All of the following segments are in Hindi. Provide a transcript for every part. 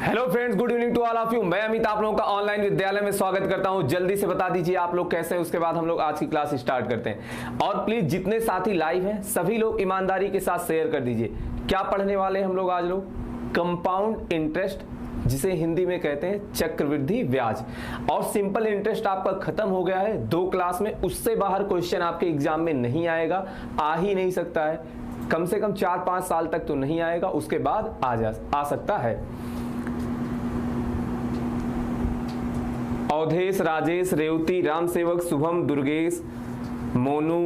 Hello friends, good evening to all of you. मैं अमित आप लोगों का ऑनलाइन विद्यालय में स्वागत करता हूं। जल्दी से बता दीजिए आप लोग कैसे हैं, उसके बाद हम लोग आज की क्लास स्टार्ट करते हैं। और प्लीज जितने साथी लाइव हैं सभी लोग ईमानदारी के साथ शेयर कर दीजिए। क्या पढ़ने वाले हम लोग आज लोग? कंपाउंड इंटरेस्ट, जिसे हिंदी में कहते हैं चक्रवृद्धि ब्याज। और सिंपल इंटरेस्ट आपका खत्म हो गया है 2 क्लास में। उससे बाहर क्वेश्चन आपके एग्जाम में नहीं आएगा, आ ही नहीं सकता है। कम से कम 4-5 साल तक तो नहीं आएगा, उसके बाद आ सकता है। अवधेश, राजेश, रेवती, रामसेवक, शुभम, दुर्गेश, मोनू,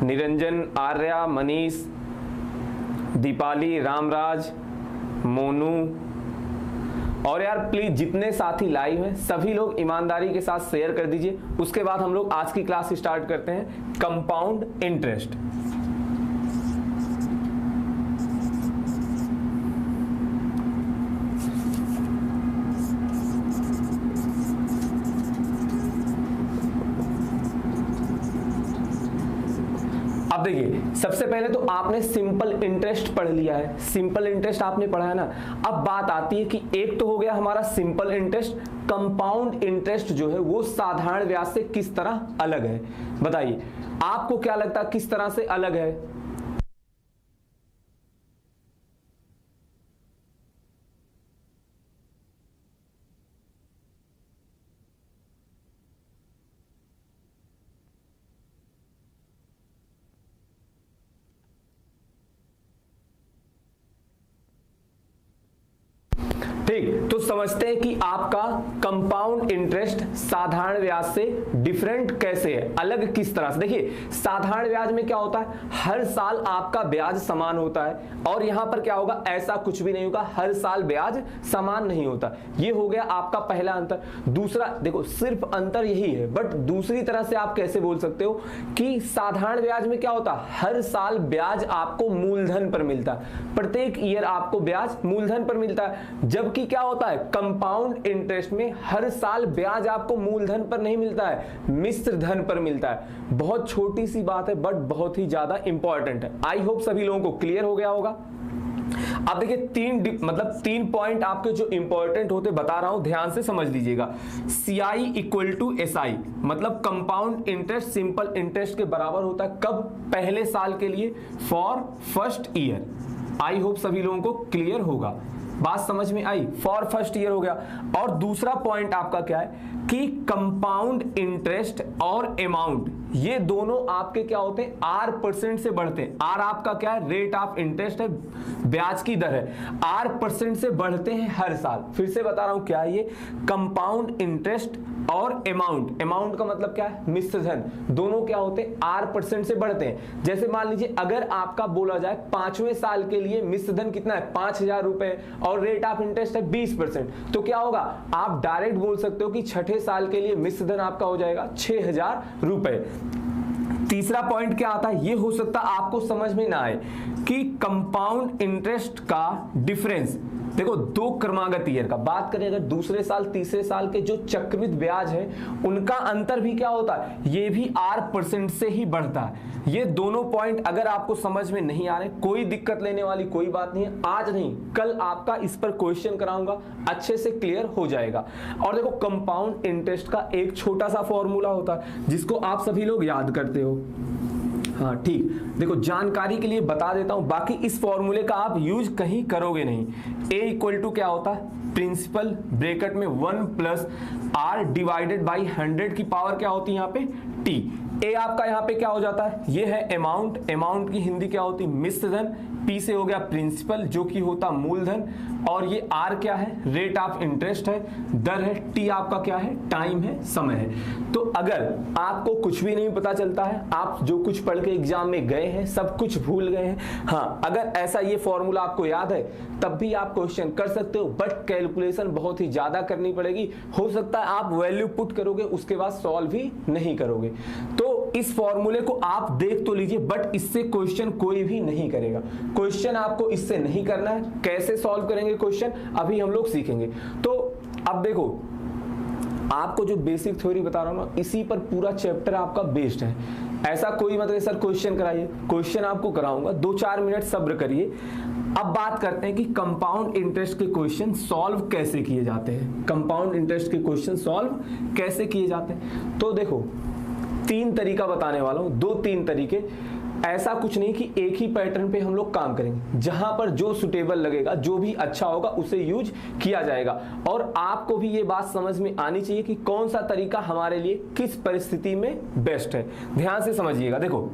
निरंजन, आर्या, मनीष, दीपाली, रामराज, मोनू। और यार प्लीज जितने साथी लाइव हैं सभी लोग ईमानदारी के साथ शेयर कर दीजिए। उसके बाद हम लोग आज की क्लास स्टार्ट करते हैं। Compound interest. अब देखिए, सबसे पहले तो आपने सिंपल इंटरेस्ट पढ़ लिया है। सिंपल इंटरेस्ट आपने पढ़ा है ना। अब बात आती है कि एक तो हो गया हमारा सिंपल इंटरेस्ट, कंपाउंड इंटरेस्ट जो है वो साधारण ब्याज से किस तरह अलग है। बताइए आपको क्या लगता है किस तरह से अलग है? ठीक, तो समझते हैं कि आपका कंपाउंड इंटरेस्ट साधारण ब्याज से डिफरेंट कैसे है, अलग किस तरह से। देखिए साधारण ब्याज में क्या होता है, हर साल आपका ब्याज समान होता है। और यहां पर क्या होगा, ऐसा कुछ भी नहीं होगा, हर साल ब्याज समान नहीं होता। ये हो गया आपका पहला अंतर। दूसरा देखो, सिर्फ अंतर यही है, बट दूसरी तरह से आप कैसे बोल सकते हो कि साधारण ब्याज में क्या होता है, हर साल ब्याज आपको मूलधन पर मिलता है। प्रत्येक ईयर आपको ब्याज मूलधन पर मिलता है। जबकि क्या होता है, कंपाउंड इंटरेस्ट में हर साल ब्याज आपको मूलधन पर नहीं मिलता है, मिश्र धन पर मिलता है। बहुत छोटी सी बात है बट बहुत ही ज्यादा इंपॉर्टेंट है। आई होप सभी लोगों को क्लियर हो गया होगा। अब देखिए तीन पॉइंट आपके जो इंपॉर्टेंट होते बता रहा हूं, ध्यान से समझ लीजिएगा। CI इक्वल टू SI, मतलब कंपाउंड इंटरेस्ट सिंपल इंटरेस्ट के बराबर होता है। कब? पहले साल के लिए, for first year. I hope सभी लोगों को क्लियर होगा, बात समझ में आई। फॉर फर्स्ट ईयर हो गया। और दूसरा पॉइंट आपका क्या है कि कंपाउंड इंटरेस्ट और अमाउंट, ये दोनों आपके क्या होते हैं, R% से बढ़ते हैं। R आपका क्या है, रेट ऑफ इंटरेस्ट है, ब्याज की दर है। R% से बढ़ते हैं हर साल। फिर से बता रहा हूं क्या है ये, कंपाउंड इंटरेस्ट और अमाउंट। अमाउंट का मतलब क्या है, मिश्र धन। दोनों क्या होते हैं, R% से बढ़ते हैं। जैसे मान लीजिए अगर आपका बोला जाए 5वें साल के लिए मिश्र धन कितना है, 5,000 रुपए, और रेट ऑफ इंटरेस्ट है 20%, तो क्या होगा, आप डायरेक्ट बोल सकते हो कि छठे साल के लिए मिश्र धन आपका हो जाएगा 6,000 रुपए। तीसरा पॉइंट क्या आता है, ये हो सकता है आपको समझ में ना आए कि कंपाउंड इंटरेस्ट का डिफरेंस। देखो 2 क्रमागत ईयर का बात करें, अगर दूसरे साल तीसरे साल के जो चक्रवृद्धि ब्याज है उनका अंतर भी क्या होता है, ये भी R% से ही बढ़ता है। ये दोनों पॉइंट अगर आपको समझ में नहीं आ रहे, कोई दिक्कत लेने वाली कोई बात नहीं है। आज नहीं कल आपका इस पर क्वेश्चन कराऊंगा, अच्छे से क्लियर हो जाएगा। और देखो कंपाउंड इंटरेस्ट का एक छोटा सा फॉर्मूला होता है जिसको आप सभी लोग याद करते हो। हाँ ठीक, देखो जानकारी के लिए बता देता हूं, बाकी इस फॉर्मूले का आप यूज कहीं करोगे नहीं। A इक्वल टू क्या होता है, प्रिंसिपल ब्रैकेट में 1 प्लस R डिवाइडेड बाई 100 की पावर क्या होती है यहाँ पे, T। A आपका यहाँ पे क्या हो जाता है, ये है अमाउंट। अमाउंट की हिंदी क्या होती है, मिश्र धन। P से हो गया प्रिंसिपल जो कि होता मूलधन, और ये R क्या है, रेट ऑफ इंटरेस्ट है, दर है। T आपका क्या है, टाइम है, समय है। तो अगर आपको कुछ भी नहीं पता चलता है, आप जो कुछ पढ़ के एग्जाम में गए हैं सब कुछ भूल गए हैं, हाँ अगर ऐसा ये फॉर्मूला आपको याद है तब भी आप क्वेश्चन कर सकते हो, बट कैलकुलेशन बहुत ही ज्यादा करनी पड़ेगी। हो सकता है आप वैल्यू पुट करोगे उसके बाद सॉल्व ही नहीं करोगे। तो इस फॉर्मूले को आप देख तो लीजिए, बट इससे क्वेश्चन कोई भी नहीं करेगा। क्वेश्चन आपको इससे नहीं करना है। कैसे सॉल्व करेंगे क्वेश्चन अभी हम लोग सीखेंगे। तो अब देखो आपको जो बेसिक थ्योरी बता रहा हूं ना, इसी पर पूरा चैप्टर आपका बेस्ड है। ऐसा कोई मतलब सर क्वेश्चन कराइए, क्वेश्चन आपको कराऊंगा, 2-4 मिनट सब्र करिए। अब बात करते हैं कि कंपाउंड इंटरेस्ट के क्वेश्चन सॉल्व कैसे किए जाते हैं। कंपाउंड इंटरेस्ट के क्वेश्चन सॉल्व कैसे किए जाते हैं, तो देखो 3 तरीका बताने वाला हूं, 2-3 तरीके। ऐसा कुछ नहीं कि एक ही पैटर्न पे हम लोग काम करेंगे, जहां पर जो सुटेबल लगेगा, जो भी अच्छा होगा उसे यूज किया जाएगा। और आपको भी ये बात समझ में आनी चाहिए कि कौन सा तरीका हमारे लिए किस परिस्थिति में बेस्ट है। ध्यान से समझिएगा। देखो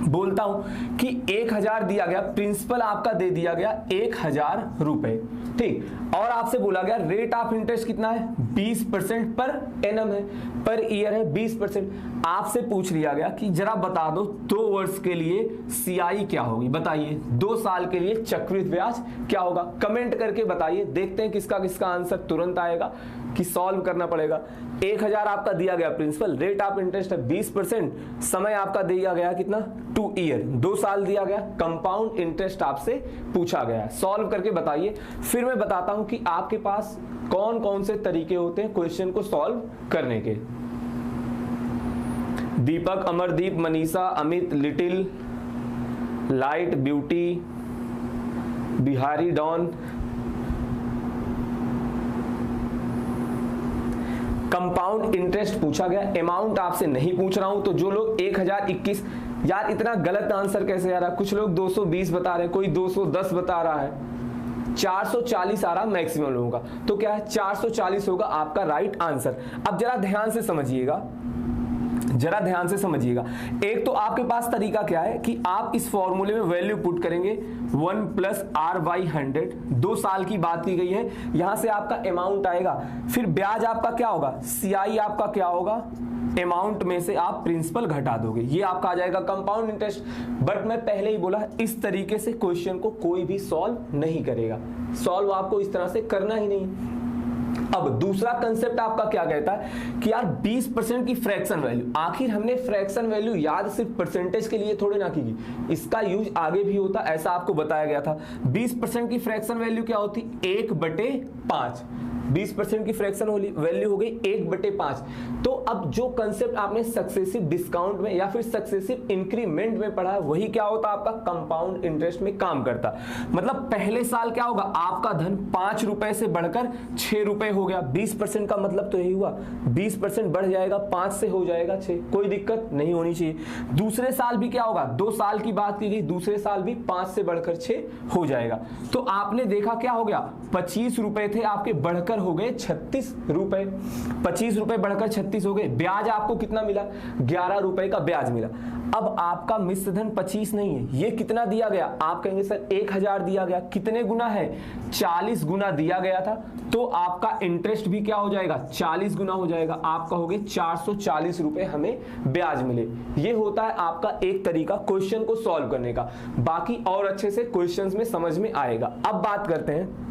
बोलता हूं कि 1000 दिया गया, प्रिंसिपल आपका दे दिया गया 1000 रुपए, ठीक, और आपसे बोला गया रेट ऑफ इंटरेस्ट कितना है, 20% पर एनम है, पर ईयर है 20%। आपसे पूछ लिया गया कि जरा बता दो 2 वर्ष के लिए सीआई क्या होगी, बताइए 2 साल के लिए चक्रवृद्धि ब्याज क्या होगा। कमेंट करके बताइए, देखते हैं किसका किसका आंसर तुरंत आएगा कि सॉल्व करना पड़ेगा। 1000 आपका दिया गया प्रिंसिपल, रेट ऑफ इंटरेस्ट है 20%, समय आपका दिया गया कितना 2 ईयर, 2 साल दिया गया, कंपाउंड इंटरेस्ट आपसे पूछा गया है। सॉल्व करके बताइए, फिर मैं बताता हूं कि आपके पास कौन कौन से तरीके होते हैं क्वेश्चन को सॉल्व करने के। Deepak, Amardeep, Manisha, Amit, Little, Light, Beauty, Bihari, Don. Compound interest पूछा गया, अमाउंट आपसे नहीं पूछ रहा हूं, तो जो लोग 1021, यार इतना गलत आंसर कैसे आ रहा है, कुछ लोग 220 बता रहे हैं, कोई 210 बता रहा है, 440 आ रहा मैक्सिमम लोगों का, तो क्या है 440 होगा आपका राइट आंसर। अब जरा ध्यान से समझिएगा, जरा ध्यान से समझिएगा। एक तो आपके पास तरीका क्या है कि आप इस फॉर्मूले में वैल्यू पुट करेंगे 1 + R/100, 2 साल की बात की गई है, यहां से आपका अमाउंट आएगा, फिर ब्याज आपका क्या होगा, सीआई आपका क्या होगा, अमाउंट में से आप प्रिंसिपल घटा दोगे, ये आपका आ जाएगा कंपाउंड इंटरेस्ट। बट मैं पहले ही बोला इस तरीके से क्वेश्चन को कोई भी सॉल्व नहीं करेगा, सॉल्व आपको इस तरह से करना ही नहीं। अब दूसरा कंसेप्ट आपका क्या कहता है कि यार 20% की फ्रैक्शन वैल्यू, आखिर हमने फ्रैक्शन वैल्यू याद सिर्फ परसेंटेज के लिए थोड़ी ना की, इसका यूज आगे भी होता, ऐसा आपको बताया गया था। 20% की फ्रैक्शन वैल्यू क्या होती, 1/5, 20% की फ्रैक्शन वैल्यू हो गई 1/5। तो अब जो कंसेप्ट आपने सक्सेसिव डिस्काउंट में या फिर सक्सेसिव इंक्रीमेंट में पढ़ा, वही क्या होता आपका कंपाउंड इंटरेस्ट में काम करता। मतलब पहले साल क्या होगा, आपका धन 5 रुपए से बढ़कर 6 रुपए हो गया, 20% का मतलब तो यही हुआ, 20% बढ़ जाएगा, 5 से हो जाएगा 6, कोई दिक्कत नहीं होनी चाहिए। दूसरे साल भी क्या होगा, 2 साल की बात की गई, दूसरे साल भी 5 से बढ़कर 6 हो जाएगा। तो आपने देखा क्या हो गया, 25 रुपए थे आपके, बढ़कर हो गए 36 रुपए, 25 रुपए बढ़कर 36 हो गए। ब्याज आपको कितना मिला, 11 रुपए का ब्याज मिला। अब आपका मिश्र धन 25 नहीं है, ये कितना दिया गया, आप कहेंगे सर 1000 दिया गया, कितने गुना है, 40 गुना दिया गया था, तो आपका इंटरेस्ट भी क्या हो जाएगा, 40 गुना हो जाएगा, आप कहोगे 440 रुपए हमें ब्याज मिले। ये होता है आपका एक तरीका क्वेश्चन को सॉल्व करने का, बाकी और अच्छे से क्वेश्चंस में समझ में आएगा। अब बात करते हैं,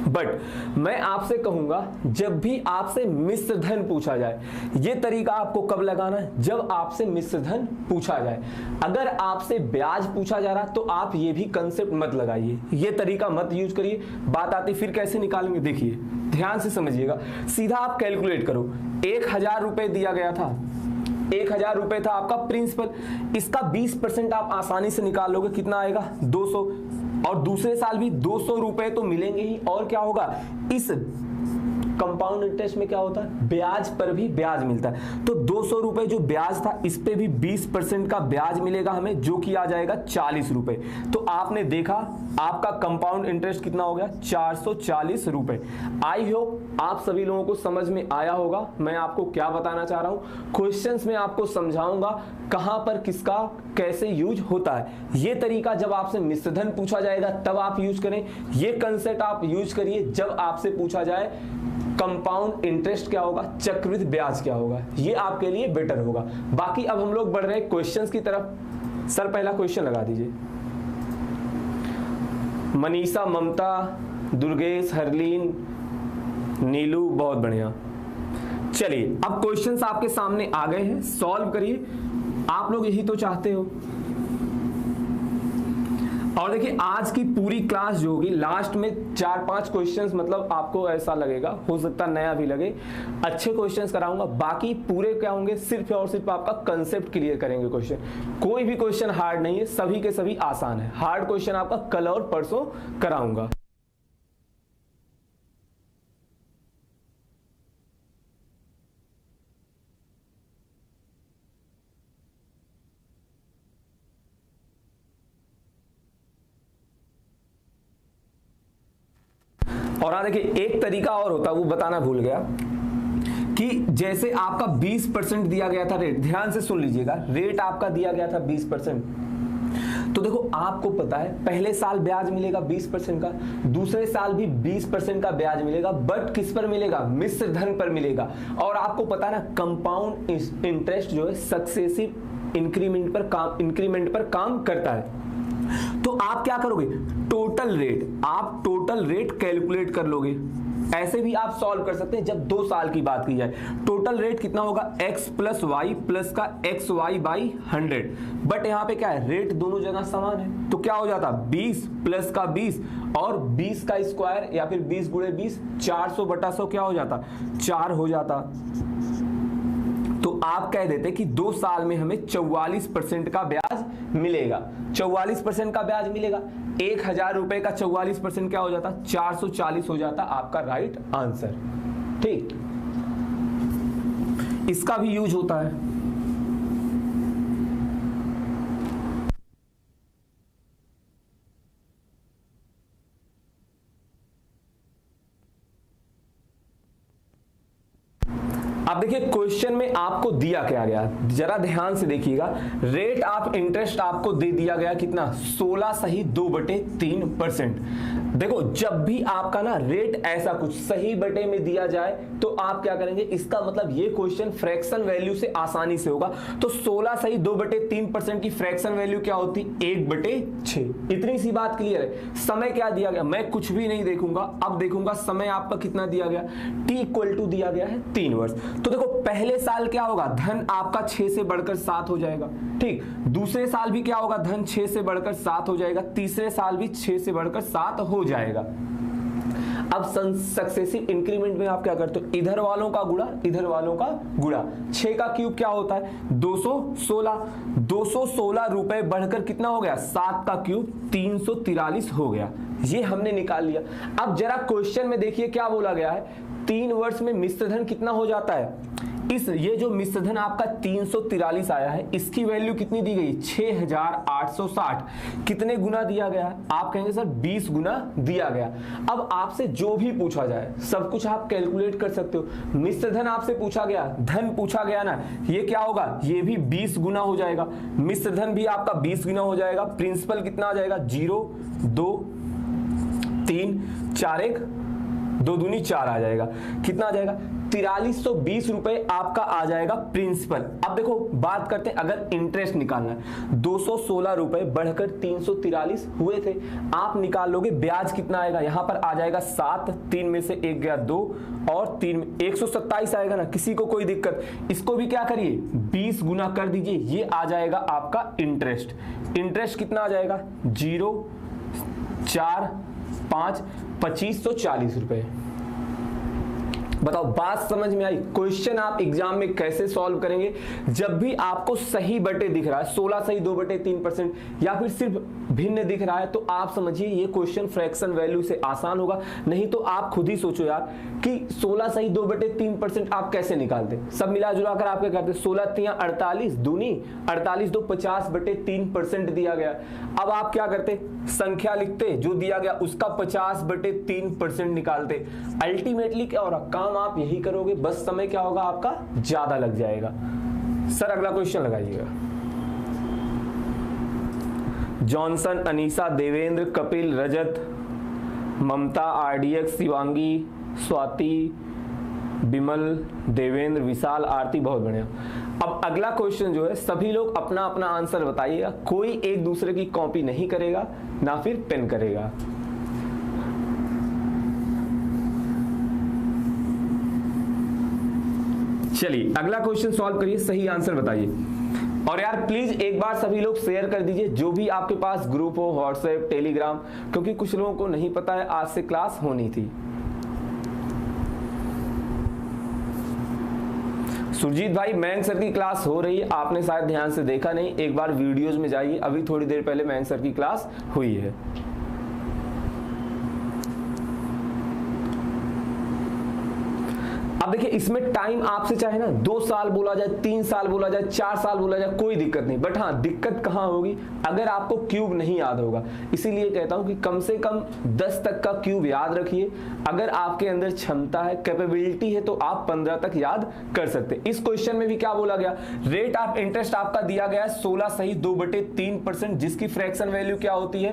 बट मैं आपसे कहूंगा जब भी आपसे मिश्र धन पूछा जाए, ये तरीका आपको कब लगाना है, जब आपसे मिश्र धन पूछा जाए। अगर आपसे ब्याज पूछा जा रहा तो आप ये भी कंसेप्ट मत लगाइए, ये तरीका मत यूज करिए। बात आती फिर कैसे निकालेंगे, देखिए ध्यान से समझिएगा, सीधा आप कैलकुलेट करो। 1000 रुपए दिया गया था, 1000 रुपए था आपका प्रिंसिपल, इसका 20% आप आसानी से निकाल लोगे, कितना आएगा 200, और दूसरे साल भी 200 रुपए तो मिलेंगे ही, और क्या होगा, इस कंपाउंड इंटरेस्ट में क्या होता है, ब्याज पर भी ब्याज मिलता है। तो 200 रुपए जो ब्याज था, इस पे भी 20% का ब्याज मिलेगा हमें, जो कि आ जाएगा 40 रुपए। तो आपने देखा आपका कंपाउंड इंटरेस्ट कितना हो गया, 440 रुपए। आई होप आप सभी लोगों को समझ में आया होगा मैं आपको क्या बताना चाह रहा हूं। क्वेश्चंस में आपको समझाऊंगा कहां पर किसका कैसे यूज होता है। ये तरीका जब आपसे मिश्र धन पूछा जाएगा तब आप यूज करें, ये कंसेप्ट आप यूज करिए जब आपसे पूछा जाए कंपाउंड इंटरेस्ट क्या होगा, चक्रवृद्धि ब्याज क्या होगा, ये आपके लिए बेटर होगा। बाकी अब हम लोग बढ़ रहे हैं क्वेश्चंस की तरफ। सर पहला क्वेश्चन लगा दीजिए। मनीषा, ममता, दुर्गेश, हरलीन, नीलू, बहुत बढ़िया। चलिए अब क्वेश्चंस आपके सामने आ गए हैं, सॉल्व करिए। आप लोग यही तो चाहते हो। और देखिए आज की पूरी क्लास जो होगी लास्ट में 4-5 क्वेश्चंस, मतलब आपको ऐसा लगेगा, हो सकता नया भी लगे, अच्छे क्वेश्चंस कराऊंगा। बाकी पूरे क्या होंगे, सिर्फ और सिर्फ आपका कंसेप्ट क्लियर करेंगे क्वेश्चन। कोई भी क्वेश्चन हार्ड नहीं है, सभी के सभी आसान है। हार्ड क्वेश्चन आपका कल और परसों कराऊंगा। और हाँ देखिए एक तरीका और होता है, वो बताना भूल गया, कि जैसे आपका 20% दिया गया था रेट, ध्यान से सुन लीजिएगा, रेट आपका दिया गया था 20%। तो देखो आपको पता है पहले साल ब्याज मिलेगा 20% का, दूसरे साल भी 20% का ब्याज मिलेगा, बट किस पर मिलेगा, मिश्र धन पर मिलेगा। और आपको पता है ना कंपाउंड इंटरेस्ट जो है सक्सेसिव इंक्रीमेंट पर काम करता है। तो आप क्या करोगे, आप टोटल रेट कैलकुलेट कर लोगे। ऐसे भी आप सॉल्व कर सकते हैं जब 2 साल की बात की जाए। टोटल रेट कितना होगा, x प्लस वाई प्लस का एक्स वाई बाई 100, बट यहां पे क्या है, रेट दोनों जगह समान है, तो क्या हो जाता, 20 प्लस का 20 और 20 का स्क्वायर या फिर 20 गुणे 20, 400/100 क्या हो जाता, 4 हो जाता। तो आप कह देते कि 2 साल में हमें 44% का ब्याज मिलेगा। 44% का ब्याज मिलेगा, 1000 रुपए का 44% क्या हो जाता, 440 हो जाता आपका राइट आंसर। ठीक, इसका भी यूज होता है। अब देखिए क्वेश्चन में आपको दिया क्या गया, जरा ध्यान से देखिएगा। रेट ऑफ इंटरेस्ट आपको दे दिया गया कितना, 16 सही 2/3%। देखो जब भी आपका ना रेट ऐसा कुछ सही बटे में दिया जाए तो आप क्या करेंगे, इसका मतलब ये क्वेश्चन फ्रैक्शन वैल्यू से आसानी से होगा। तो 16 सही 2/3% की फ्रैक्शन वैल्यू क्या होती, 1/6। इतनी सी बात क्लियर है। समय क्या दिया गया, मैं कुछ भी नहीं देखूंगा, अब देखूंगा समय आपका कितना दिया गया, t = दिया गया है 3 वर्ष। तो देखो पहले साल क्या होगा, धन आपका 6 से बढ़कर 7 हो जाएगा। ठीक, दूसरे साल भी क्या होगा, धन 6 से बढ़कर 7 हो जाएगा, तीसरे साल भी 6 से बढ़कर 7 हो जाएगा। अब सक्सेसिव इंक्रीमेंट में आप क्या करते हो, इधर वालों का गुणा इधर वालों का गुणा। 6 का क्यूब क्या होता है, 216। 216 रुपए बढ़कर कितना हो गया, 7 का क्यूब 343 हो गया। ये हमने निकाल लिया। अब जरा क्वेश्चन में देखिए क्या बोला गया है, 3 वर्ष में मिश्रधन कितना हो जाता है। ये जो मिश्रधन आपका 343 आया है, इसकी वैल्यू कितनी दी गई, 6860। कितने गुना दिया गया, आप कहेंगे सर 20 गुना दिया गया। अब आपसे जो भी पूछा जाए सब कुछ आप कैलकुलेट कर सकते हो। मिश्रधन आपसे पूछा गया, धन पूछा गया ना, ये क्या होगा, ये भी 20 गुना हो जाएगा। मिश्रधन भी आपका 20 गुना हो जाएगा। प्रिंसिपल कितना आ जाएगा, 0 2 3 4 1 2 दूनी 4 आ जाएगा। कितना आ जाएगा, 4320 रुपए आपका आ जाएगा प्रिंसिपल। अब देखो बात करते हैं, अगर इंटरेस्ट निकालना है, 216 रुपए बढ़कर 343 हुए थे, आप निकाल लोगे ब्याज कितना आएगा, यहां पर आ जाएगा 7, 3 में से 1 गया 2 और 3 में 127 आएगा ना, किसी को कोई दिक्कत। इसको भी क्या करिए 20 गुना कर दीजिए, ये आ जाएगा आपका इंटरेस्ट। इंटरेस्ट कितना आ जाएगा, 0 4 5 2540 रुपए। बताओ बात समझ में आई। क्वेश्चन आप एग्जाम में कैसे सॉल्व करेंगे, जब भी आपको सही बटे दिख रहा है, 16 सही 2/3% या फिर सिर्फ भिन्न दिख रहा है, तो आप समझिए ये क्वेश्चन फ्रैक्शन वैल्यू से आसान होगा। नहीं तो आप खुद ही सोचो यार कि 16 सही 2/3% आप कैसे निकालते, सब मिला जुला कर आप क्या करते, 16 तियां 48 दूनी 48 2 50/3% दिया गया। अब आप क्या करते, संख्या लिखते, जो दिया गया उसका 50/3% निकालते। अल्टीमेटली क्या हो रहा, काम आप यही करोगे, बस समय क्या होगा आपका ज्यादा लग जाएगा। सर अगला क्वेश्चन लगाइएगा। जॉनसन, अनीसा, देवेंद्र, कपिल, रजत, ममता, आरडीएक्स, शिवांगी, स्वाति, बिमल, देवेंद्र, विशाल, आरती, बहुत बढ़िया। अब अगला क्वेश्चन जो है, सभी लोग अपना अपना आंसर बताइएगा, कोई एक दूसरे की कॉपी नहीं करेगा ना फिर पेन करेगा। चलिए अगला क्वेश्चन सॉल्व करिए, सही आंसर बताइए। और यार प्लीज एक बार सभी लोग शेयर कर दीजिए, जो भी आपके पास ग्रुप हो, व्हाट्सएप, टेलीग्राम, क्योंकि कुछ लोगों को नहीं पता है आज से क्लास होनी थी। सुरजीत भाई, मयंक सर की क्लास हो रही है, आपने शायद ध्यान से देखा नहीं, एक बार वीडियोस में जाइए, अभी थोड़ी देर पहले मयंक सर की क्लास हुई है। अब देखिए इसमें टाइम आपसे चाहे ना 2 साल बोला जाए, 3 साल बोला जाए, 4 साल बोला जाए, कोई दिक्कत नहीं, बट हाँ दिक्कत कहाँ होगी, अगर आपको क्यूब नहीं याद होगा। इसीलिए कहता हूं कि कम से कम 10 तक का क्यूब याद रखिए। अगर आपके अंदर क्षमता है, कैपेबिलिटी है, तो आप 15 तक याद कर सकते। इस क्वेश्चन में भी क्या बोला गया, रेट ऑफ इंटरेस्ट आपका दिया गया है 16 सही 2/3%, जिसकी फ्रैक्शन वैल्यू क्या होती है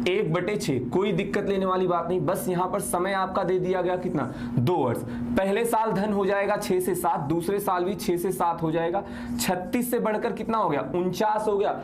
1/6। कोई दिक्कत लेने वाली बात नहीं, बस यहां पर समय आपका दे दिया गया कितना, 2 वर्ष। पहले साल धन हो जाएगा 6 से 7, दूसरे साल भी 6 से 7 हो जाएगा। 36 से बढ़कर कितना हो गया, 49 हो गया।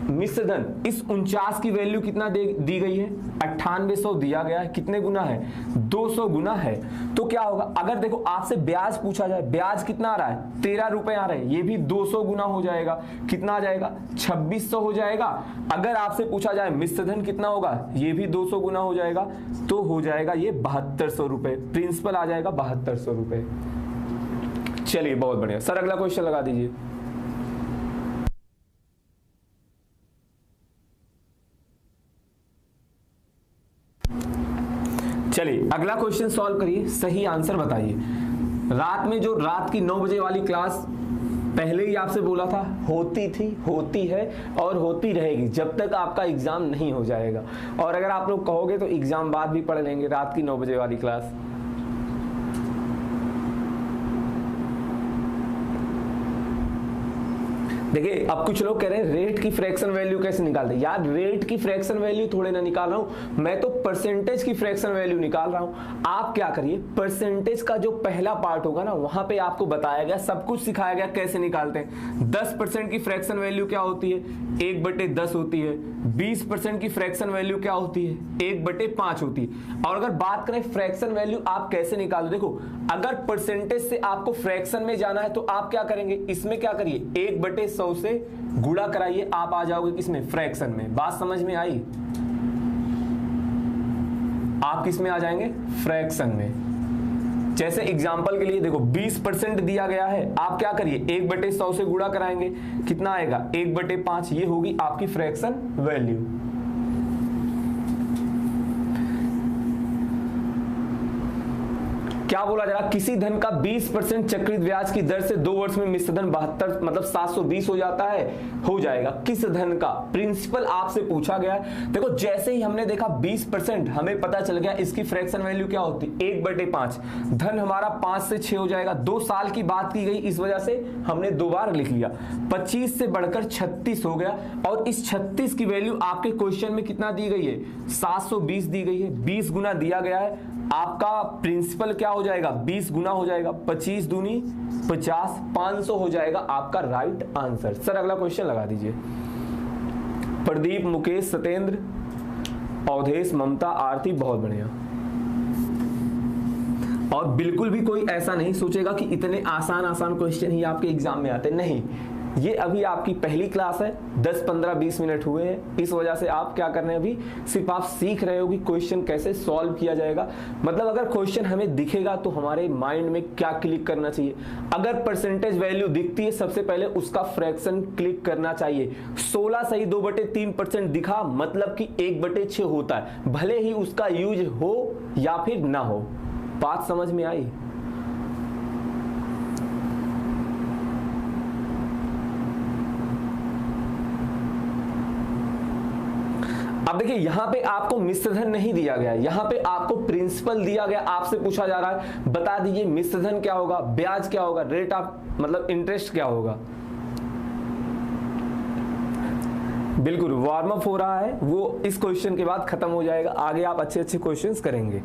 मिश्र धन, इस 49 की वैल्यू कितना दी गई है, 9800 दिया गया है। कितने गुना है, 200 गुना है। तो क्या होगा, अगर देखो आपसे ब्याज पूछा जाए, ब्याज कितना आ रहा है, 13 रुपए आ रहे हैं, ये भी 200 गुना हो जाएगा। कितना आ जाएगा, 2600 हो जाएगा। अगर आपसे पूछा जाए मिश्र धन कितना होगा, ये भी 200 गुना हो जाएगा, तो हो जाएगा ये 7200 रुपए। प्रिंसिपल आ जाएगा 7200 रुपए। चलिए बहुत बढ़िया सर, अगला क्वेश्चन लगा दीजिए। चलिए अगला क्वेश्चन सॉल्व करिए, सही आंसर बताइए। रात में जो रात की 9 बजे वाली क्लास पहले ही आपसे बोला था, होती थी, होती है और होती रहेगी जब तक आपका एग्जाम नहीं हो जाएगा। और अगर आप लोग कहोगे तो एग्जाम बाद भी पढ़ लेंगे रात की 9 बजे वाली क्लास। देखिए अब कुछ लोग कह रहे हैं रेट की फ्रैक्शन वैल्यू कैसे निकालते हैं। यार रेट की फ्रैक्शन वैल्यू थोड़े ना निकाल रहा हूं मैं, तो परसेंटेज की फ्रैक्शन वैल्यू निकाल रहा हूं। आप क्या करिए, परसेंटेज का जो पहला पार्ट होगा ना, वहां पे आपको बताया गया, सब कुछ सिखाया गया कैसे निकालते हैं। 10% की फ्रैक्शन वैल्यू क्या होती है, 1/10 होती है। 20% की फ्रैक्शन वैल्यू क्या होती है, 1/5 होती है। और अगर बात करें फ्रैक्शन वैल्यू आप कैसे निकालो, देखो अगर परसेंटेज से आपको फ्रैक्शन में जाना है तो आप क्या करेंगे, इसमें क्या करिए 1/100 से गुणा कराइए, आप आ जाओगे किसमें, फ्रैक्शन में। बात समझ में आई, आप किस में आ जाएंगे, फ्रैक्शन में। जैसे एग्जांपल के लिए देखो 20% दिया गया है, आप क्या करिए 1/100 से गुणा कराएंगे, कितना आएगा 1/5, ये होगी आपकी फ्रैक्शन वैल्यू। क्या बोला जा रहा, किसी धन का 20% चक्रित ब्याज की दर से 2 वर्ष में मिश्र धन 72 मतलब 720 हो जाता है, हो जाएगा। किस धन का, प्रिंसिपल आपसे पूछा गया है। देखो जैसे ही हमने देखा 20%, हमें पता चल गया इसकी फ्रैक्शन वैल्यू क्या होती है 1/5। धन हमारा 5 से 6 हो जाएगा, 2 साल की बात की गई, इस वजह से हमने 2 बार लिख लिया। 25 से बढ़कर 36 हो गया, और इस 36 की वैल्यू आपके क्वेश्चन में कितना दी गई है, 720 दी गई है। 20 गुना दिया गया है, आपका प्रिंसिपल क्या हो जाएगा, 20 गुना हो जाएगा, 25 दूनी 50, 500 हो जाएगा आपका राइट आंसर। सर अगला क्वेश्चन लगा दीजिए। प्रदीप, मुकेश, सतेंद्र, अवधेश, ममता, आरती, बहुत बढ़िया। और बिल्कुल भी कोई ऐसा नहीं सोचेगा कि इतने आसान आसान क्वेश्चन ही आपके एग्जाम में आते, नहीं। ये अभी आपकी पहली क्लास है, 10, 15, 20 मिनट हुए हैं, इस वजह से आप क्या कर रहे हैं, अभी सिर्फ आप सीख रहे हो कि क्वेश्चन कैसे सॉल्व किया जाएगा। मतलब अगर क्वेश्चन हमें दिखेगा तो हमारे माइंड में क्या क्लिक करना चाहिए, अगर परसेंटेज वैल्यू दिखती है सबसे पहले उसका फ्रैक्शन क्लिक करना चाहिए। 16 सही 2/3% दिखा, मतलब कि 1/6 होता है, भले ही उसका यूज हो या फिर ना हो। बात समझ में आई। अब देखिए यहां पे आपको मिश्र धन नहीं दिया गया, यहां पे आपको प्रिंसिपल दिया गया। आपसे पूछा जा रहा है बता दीजिए मिश्र धन क्या होगा, ब्याज क्या होगा, रेट ऑफ मतलब इंटरेस्ट क्या होगा। बिल्कुल वार्म अप हो रहा है, वो इस क्वेश्चन के बाद खत्म हो जाएगा, आगे आप अच्छे अच्छे क्वेश्चंस करेंगे।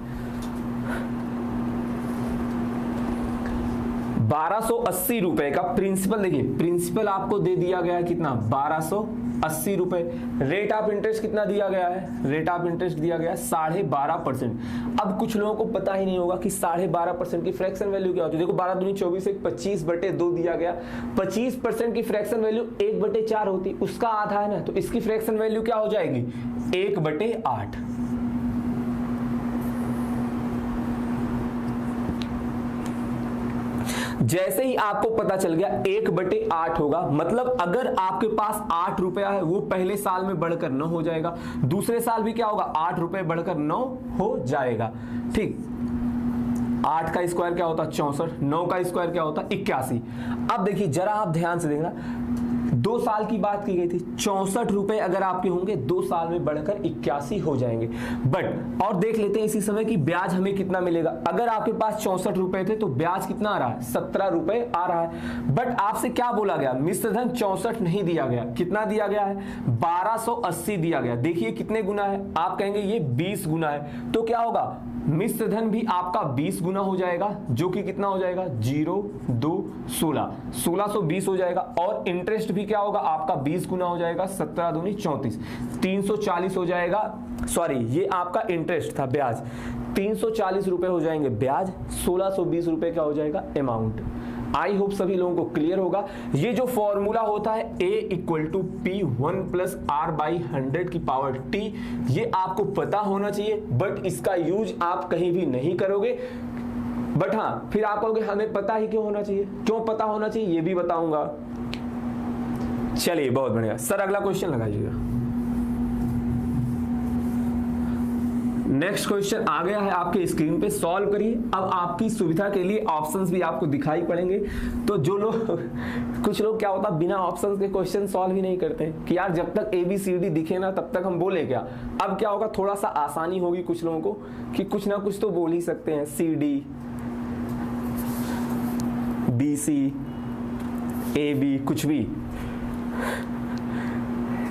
1280 रुपए का प्रिंसिपल, देखिए प्रिंसिपल आपको दे दिया गया है कितना, 1280 रुपए। रेट ऑफ इंटरेस्ट कितना दिया गया है, रेट ऑफ इंटरेस्ट दिया गया है 12.5%। अब कुछ लोगों को पता ही नहीं होगा कि 12.5% की फ्रैक्शन वैल्यू क्या होती है। देखो 12 दूनी 24, 25/2 दिया गया। 25% की फ्रैक्शन वैल्यू 1/4 होती, उसका आधा है ना, तो इसकी फ्रैक्शन वैल्यू क्या हो जाएगी, 1/8। जैसे ही आपको पता चल गया 1/8 होगा, मतलब अगर आपके पास 8 रुपया है वो पहले साल में बढ़कर 9 हो जाएगा, दूसरे साल भी क्या होगा, 8 रुपए बढ़कर 9 हो जाएगा। ठीक, 8 का स्क्वायर क्या होता है 64, 9 का स्क्वायर क्या होता है 81। अब देखिए जरा आप ध्यान से देखना, 2 साल की बात की गई थी, 64 रुपए अगर आपके होंगे 2 साल में बढ़कर 81 हो जाएंगे। बट और देख लेते हैं इसी समय कि ब्याज हमें कितना मिलेगा। अगर आपके पास 64 रुपए थे तो ब्याज कितना आ रहा है, 17 रुपए आ रहा है। बट आपसे क्या बोला गया, मिश्र धन 64 नहीं दिया गया, कितना दिया गया है, 1280 दिया गया। देखिए कितने गुना है, आप कहेंगे ये 20 गुना है, तो क्या होगा, मिश्र धन भी आपका 20 गुना हो जाएगा, जो कि कितना हो जाएगा, 0 2 16, 1620 हो जाएगा। और इंटरेस्ट भी क्या होगा आपका 20 गुना हो जाएगा, 17 दूनी 34, 340 हो जाएगा। सॉरी, ये आपका इंटरेस्ट था, ब्याज 340 रुपए हो जाएंगे ब्याज, 1620 रुपए क्या हो जाएगा अमाउंट। आई होप सभी लोगों को क्लियर होगा। ये जो फॉर्मूला होता है A = P1 + R/100⁻t, ये आपको पता होना चाहिए, बट इसका यूज आप कहीं भी नहीं करोगे। बट हाँ, फिर आप कहोगे हमें पता ही क्यों होना चाहिए, क्यों पता होना चाहिए ये भी बताऊंगा। चलिए बहुत बढ़िया सर, अगला क्वेश्चन लगाइएगा। नेक्स्ट क्वेश्चन आ गया है आपके स्क्रीन पे, सॉल्व करिए। अब आपकी सुविधा के लिए ऑप्शंस भी आपको दिखाई पड़ेंगे, तो जो लोग कुछ लोग क्या होता है बिना ऑप्शंस के क्वेश्चन सॉल्व ही नहीं करते कि यार जब तक ABCD दिखे ना तब तक हम बोले क्या। अब क्या होगा, थोड़ा सा आसानी होगी कुछ लोगों को कि कुछ ना कुछ तो बोल ही सकते हैं, CD BC AB कुछ भी।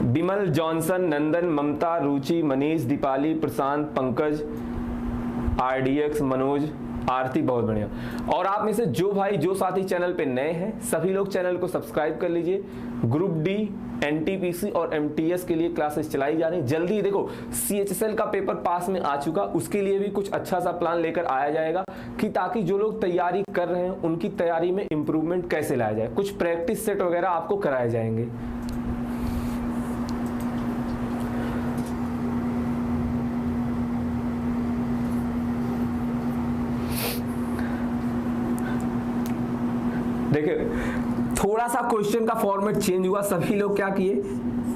बिमल, जॉनसन, नंदन, ममता, रुचि, मनीष, दीपाली, प्रशांत, पंकज, RDX, मनोज, आरती, बहुत बढ़िया। और आप में से जो भाई जो साथी चैनल पे नए हैं सभी लोग चैनल को सब्सक्राइब कर लीजिए। ग्रुप D, NTPC और MTS के लिए क्लासेस चलाई जा रही। जल्दी देखो CHSL का पेपर पास में आ चुका, उसके लिए भी कुछ अच्छा सा प्लान लेकर आया जाएगा कि ताकि जो लोग तैयारी कर रहे हैं उनकी तैयारी में इंप्रूवमेंट कैसे लाया जाए। कुछ प्रैक्टिस सेट वगैरह आपको कराए जाएंगे। देखिए थोड़ा सा क्वेश्चन का फॉर्मेट चेंज हुआ, सभी लोग क्या किए,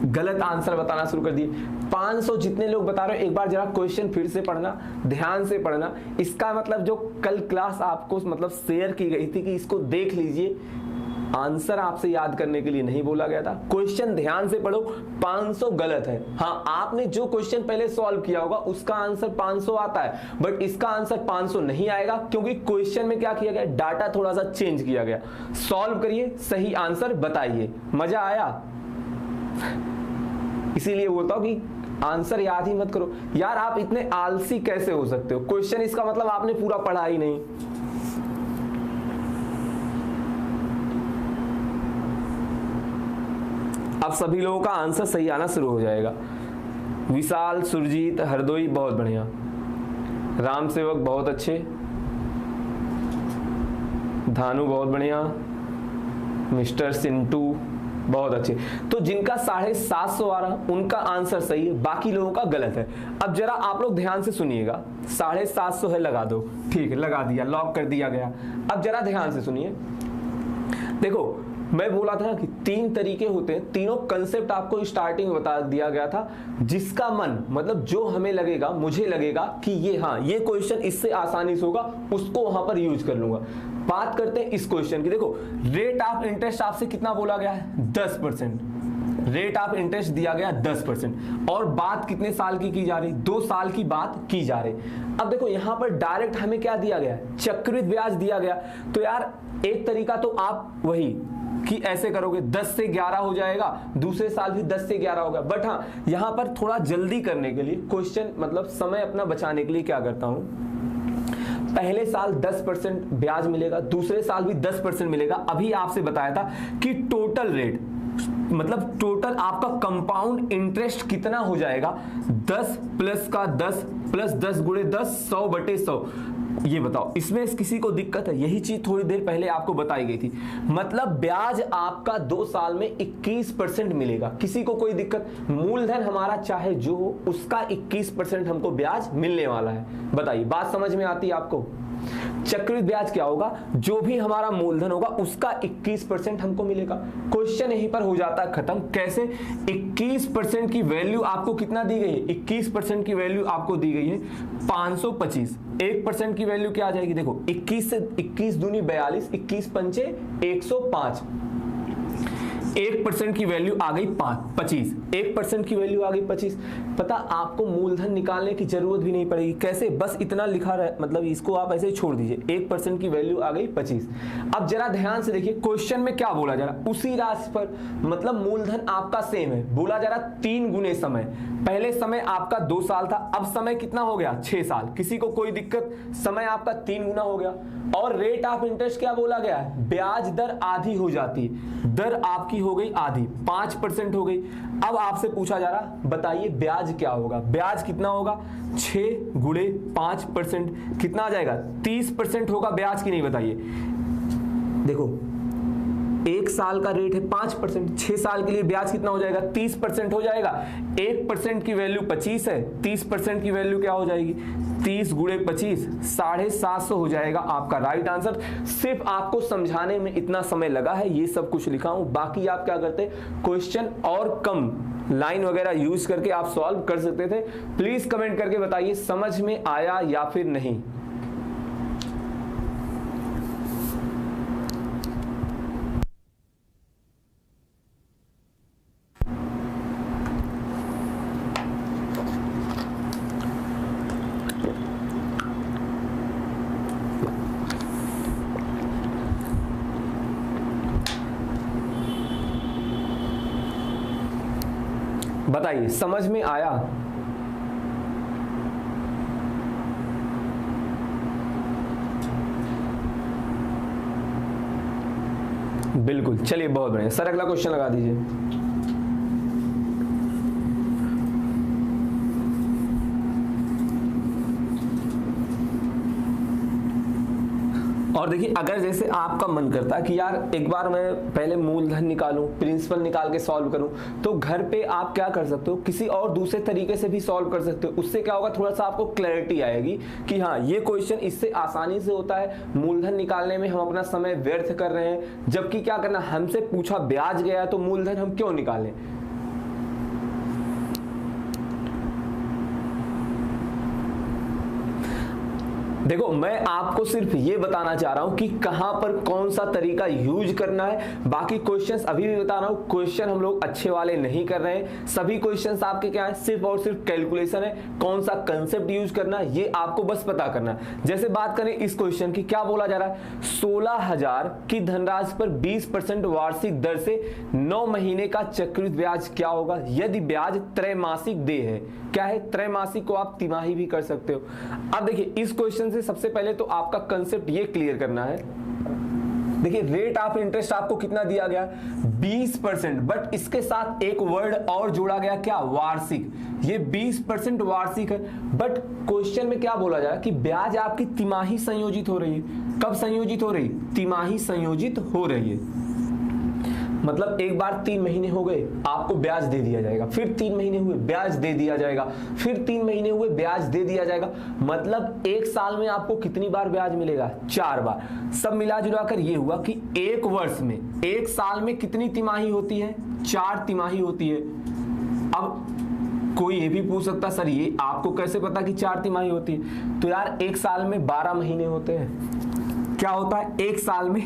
गलत आंसर बताना शुरू कर दिए। 500 जितने लोग बता रहे हो एक बार जरा क्वेश्चन फिर से पढ़ना, ध्यान से पढ़ना। इसका मतलब जो कल क्लास आपको मतलब शेयर की गई थी कि इसको देख लीजिए, आंसर आपसे याद करने के लिए नहीं बोला गया था। क्वेश्चन ध्यान से पढ़ो, 500 गलत है। हाँ, आपने जो क्वेश्चन पहले सॉल्व किया होगा उसका आंसर 500 आता है, बट इसका आंसर 500 नहीं आएगा क्योंकि क्वेश्चन में क्या किया गया, डाटा थोड़ा सा चेंज किया गया। सॉल्व करिए, सही आंसर बताइए। मजा आया? इसीलिए बोलता हूं कि आंसर याद ही मत करो। यार आप इतने आलसी कैसे हो सकते हो? क्वेश्चन इसका मतलब आपने पूरा पढ़ा ही नहीं। अब सभी लोगों का आंसर सही आना शुरू हो जाएगा। विशाल, सुरजीत, हरदोई, बहुत बढ़िया। राम सेवक बहुत अच्छे। धानु बहुत बढ़िया। मिस्टर सिंटू बहुत अच्छे। तो जिनका 750 आ रहा उनका आंसर सही है, बाकी लोगों का गलत है। अब जरा आप लोग ध्यान से सुनिएगा। 750 है, लगा दो। ठीक है, लगा दिया, लॉक कर दिया गया। अब जरा ध्यान से सुनिए। देखो मैं बोला था कि 3 तरीके होते हैं, तीनों कंसेप्ट आपको स्टार्टिंग में बता दिया गया था। जिसका मन मतलब जो हमें लगेगा, मुझे लगेगा कि ये हाँ ये क्वेश्चन इससे आसानी से होगा, उसको वहां पर यूज कर लूंगा। बात करते हैं इस क्वेश्चन की। देखो रेट ऑफ इंटरेस्ट आपसे कितना बोला गया है, 10%। रेट ऑफ इंटरेस्ट दिया गया 10%, और बात कितने साल की जा रही, 2 साल की बात की जा रही। अब देखो यहां पर डायरेक्ट हमें क्या दिया गया, चक्रवृद्धि ब्याज दिया गया। तो यार एक तरीका तो आप वही कि ऐसे करोगे 10 से 11 हो जाएगा, दूसरे साल भी 10 से 11 होगा। बट हाँ यहां पर थोड़ा जल्दी करने के लिए क्वेश्चन मतलब समय अपना बचाने के लिए क्या करता हूं, पहले साल 10% ब्याज मिलेगा, दूसरे साल भी 10% मिलेगा। अभी आपसे बताया था कि टोटल रेट मतलब टोटल आपका कंपाउंड इंटरेस्ट कितना हो जाएगा, 10 प्लस का 10 प्लस 10 गुणे 10 100/100। ये बताओ इसमें किसी को दिक्कत है? यही चीज थोड़ी देर पहले आपको बताई गई थी। मतलब ब्याज आपका 2 साल में 21% मिलेगा। किसी को कोई दिक्कत? मूलधन हमारा चाहे जो हो उसका 21% हमको ब्याज मिलने वाला है। बताइए, बात समझ में आती है आपको? चक्रवृद्धि ब्याज क्या होगा? जो भी हमारा मूलधन होगा उसका 21% हमको मिलेगा। क्वेश्चन यहीं पर हो जाता है खत्म। कैसे? 21% की वैल्यू आपको कितना दी गई है? 21% की वैल्यू आपको दी गई है 525। 1% की वैल्यू क्या आ जाएगी? देखो 21 से 21 दूनी 42, 21 पंचे 105। 1% की वैल्यू आ गई 25। 1% की वैल्यू आ गई 25। पता आपको मूलधन निकालने की जरूरत भी नहीं पड़ेगी। कैसे? बस इतना लिखा रहे, मतलब इसको आप ऐसे ही छोड़ दीजिए। 1% की वैल्यू आ गई 25। अब जरा ध्यान से देखिए क्वेश्चन में क्या बोला जा रहा, उसी राशि पर मतलब मूलधन आपका सेम है। बोला जा रहा 3 गुने समय। पहले समय आपका 2 साल था, अब समय कितना हो गया? 6 साल। किसी को कोई दिक्कत? समय आपका 3 गुना हो गया। और रेट ऑफ इंटरेस्ट क्या बोला गया है? ब्याज दर आधी हो जाती है। दर आपकी हो गई आधी, 5% हो गई। अब आपसे पूछा जा रहा, बताइए ब्याज क्या होगा? ब्याज कितना होगा? 6 गुणे 5% कितना आ जाएगा? 30% होगा ब्याज की नहीं? बताइए। देखो 1 साल का रेट है 5%, 6 साल के लिए ब्याज कितना हो जाएगा? 30% हो जाएगा। 1% की वैल्यू 25 है, 30% की वैल्यू क्या हो जाएगी? 30 गुणे 25 750 हो जाएगा आपका राइट आंसर। सिर्फ आपको समझाने में इतना समय लगा है, ये सब कुछ लिखा हूं। बाकी आप क्या करते, क्वेश्चन और कम लाइन वगैरह यूज करके आप सॉल्व कर सकते थे। प्लीज कमेंट करके बताइए समझ में आया या फिर नहीं। बताइए समझ में आया? बिल्कुल, चलिए बहुत बढ़िया सर, अगला क्वेश्चन लगा दीजिए। और देखिए अगर जैसे आपका मन करता है कि यार एक बार मैं पहले मूलधन निकालूं, प्रिंसिपल निकाल के सॉल्व करूं, तो घर पे आप क्या कर सकते हो, किसी और दूसरे तरीके से भी सॉल्व कर सकते हो। उससे क्या होगा, थोड़ा सा आपको क्लैरिटी आएगी कि हाँ ये क्वेश्चन इससे आसानी से होता है। मूलधन निकालने में हम अपना समय व्यर्थ कर रहे हैं, जबकि क्या करना, हमसे पूछा ब्याज गया तो मूलधन हम क्यों निकालें। देखो मैं आपको सिर्फ ये बताना चाह रहा हूं कि कहां पर कौन सा तरीका यूज करना है। बाकी क्वेश्चंस अभी भी बता रहा हूं, क्वेश्चन हम लोग अच्छे वाले नहीं कर रहे हैं। सभी क्वेश्चंस आपके क्या है, सिर्फ और सिर्फ कैलकुलेशन है। कौन सा कंसेप्ट यूज करना है ये आपको बस पता करना है। जैसे बात करें इस क्वेश्चन की, क्या बोला जा रहा है, 16,000 की धनराशि पर 20% वार्षिक दर से 9 महीने का चक्रवृद्धि ब्याज क्या होगा यदि ब्याज त्रैमासिक दे है। क्या है त्रैमासिक को आप तिमाही भी कर सकते हो। अब देखिए इस क्वेश्चन से सबसे पहले तो आपका कंसेप्ट ये क्लियर करना है। देखिए रेट ऑफ इंटरेस्ट आपको कितना दिया गया, 20%, बट इसके साथ एक वर्ड और जोड़ा गया, क्या, वार्षिक। ये 20% वार्षिक है, बट क्वेश्चन में क्या बोला जा रहा है कि ब्याज आपकी तिमाही संयोजित हो रही है। कब संयोजित हो रही, तिमाही संयोजित हो रही है। मतलब एक बार 3 महीने हो गए आपको ब्याज दे दिया जाएगा, फिर 3 महीने हुए ब्याज दे दिया जाएगा, फिर 3 महीने हुए ब्याज दे दिया जाएगा। मतलब एक साल में आपको कितनी बार ब्याज मिलेगा, 4 बार। सब मिला जुला कर ये हुआ कि एक वर्ष में, एक साल में कितनी तिमाही होती है, 4 तिमाही होती है। अब कोई ये भी पूछ सकता सर ये आपको कैसे पता कि 4 तिमाही होती है। तो यार एक साल में 12 महीने होते हैं। क्या होता है, एक साल में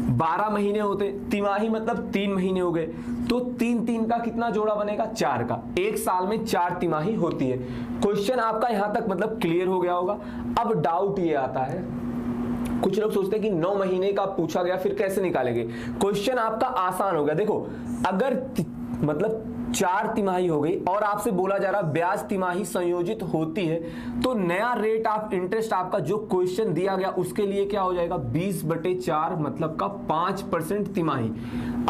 12 महीने होते, तिमाही मतलब 3 महीने हो गए, तो 3 का कितना जोड़ा बनेगा, 4 का। एक साल में 4 तिमाही होती है। क्वेश्चन आपका यहां तक मतलब क्लियर हो गया होगा। अब डाउट ये आता है, कुछ लोग सोचते हैं कि 9 महीने का पूछा गया फिर कैसे निकालेंगे। क्वेश्चन आपका आसान हो गया। देखो अगर मतलब 4 तिमाही हो गई और आपसे बोला जा रहा ब्याज तिमाही संयोजित होती है, तो नया रेट ऑफ इंटरेस्ट आपका जो क्वेश्चन दिया गया उसके लिए क्या हो जाएगा 20/4 मतलब का 5% तिमाही।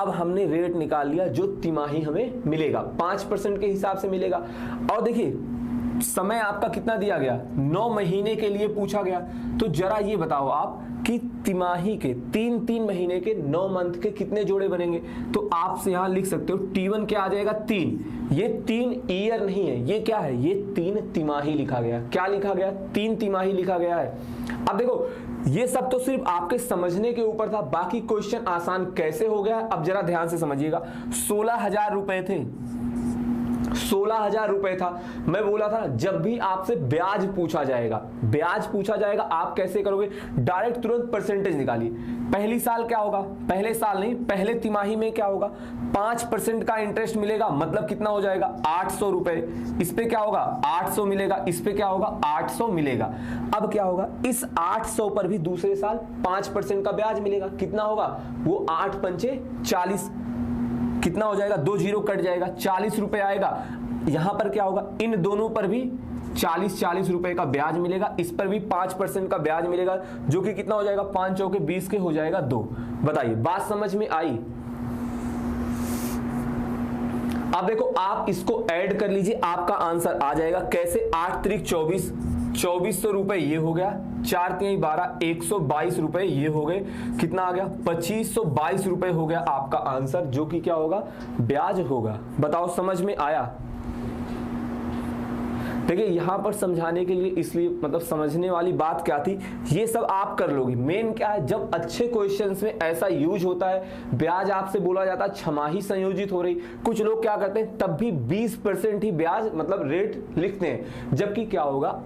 अब हमने रेट निकाल लिया जो तिमाही हमें मिलेगा 5% के हिसाब से मिलेगा। और देखिए समय आपका कितना दिया गया 9 महीने के लिए पूछा गया। तो जरा ये बताओ आप कि तिमाही के 3 महीने के 9 मंथ के कितने जोड़े बनेंगे। तो आप यहां लिख सकते हो T1 क्या आ जाएगा 3। ये 3 ईयर नहीं है, ये क्या है, ये 3 तिमाही लिखा गया। क्या लिखा गया 3 तिमाही लिखा गया है। अब देखो ये सब तो सिर्फ आपके समझने के ऊपर था, बाकी क्वेश्चन आसान कैसे हो गया अब जरा ध्यान से समझिएगा। 16,000 रुपए थे, 16,000 रुपए था। मैं बोला था जब भी आपसे ब्याज पूछा जाएगा, ब्याज पूछा जाएगा आप कैसे करोगे, डायरेक्ट तुरंत परसेंटेज निकालिए। पहली साल क्या होगा, पहले साल नहीं पहले तिमाही में क्या होगा 5% का इंटरेस्ट मिलेगा, मतलब कितना हो जाएगा 800 रुपए। इस पे क्या होगा 800 मिलेगा, इस पे क्या होगा 800 मिलेगा। अब क्या होगा इस 800 पर भी दूसरे साल 5% का ब्याज मिलेगा। कितना होगा वो 8 पंचे 40, कितना हो जाएगा 2 जीरो कट जाएगा 40 रुपए आएगा। यहां पर क्या होगा इन दोनों पर भी 40 रुपए का ब्याज मिलेगा, इस पर भी 5% का ब्याज मिलेगा, जो कि कितना हो जाएगा 5 चौके 20 के हो जाएगा 2। बताइए बात समझ में आई। अब देखो आप इसको ऐड कर लीजिए, आपका आंसर आ जाएगा कैसे 8 त्रिक 24, 2400 रुपए ये हो गया, 4 3 12, 122 रुपए ये हो गए, कितना आ गया 2522 रुपए हो गया आपका आंसर, जो कि क्या होगा ब्याज होगा। बताओ समझ में आया। देखिए यहां पर समझाने के लिए इसलिए मतलब समझने वाली बात क्या थी, ये सब आप कर लोगे। मेन क्या है जब अच्छे क्वेश्चंस में ऐसा यूज होता है, ब्याज आपसे बोला जाता है छमाही संयोजित हो रही, कुछ लोग क्या करते हैं तब भी 20% ही ब्याज मतलब रेट लिखते हैं, जबकि क्या होगा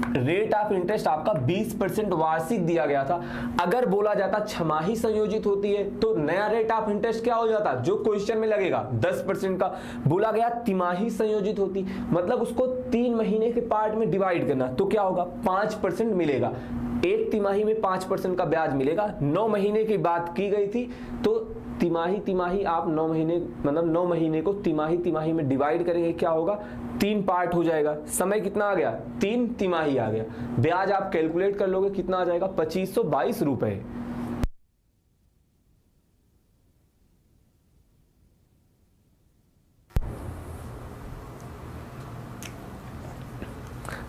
रेट ऑफ इंटरेस्ट आपका 20% वार्षिक दिया गया था। अगर बोला जाता छमाही संयोजित होती है तो नया रेट ऑफ इंटरेस्ट क्या हो जाता जो क्वेश्चन में लगेगा 10% का। बोला गया तिमाही संयोजित होती मतलब उसको 3 महीने के पार्ट में डिवाइड करना, तो क्या होगा 5% मिलेगा। एक तिमाही में 5% का ब्याज मिलेगा। 9 महीने की बात की गई थी, तो तिमाही आप 9 महीने मतलब 9 महीने को तिमाही में डिवाइड करेंगे, क्या होगा 3 पार्ट हो जाएगा। समय कितना आ गया 3 तिमाही आ गया। ब्याज आप कैलकुलेट कर लोगे कितना आ जाएगा 2522 रुपए।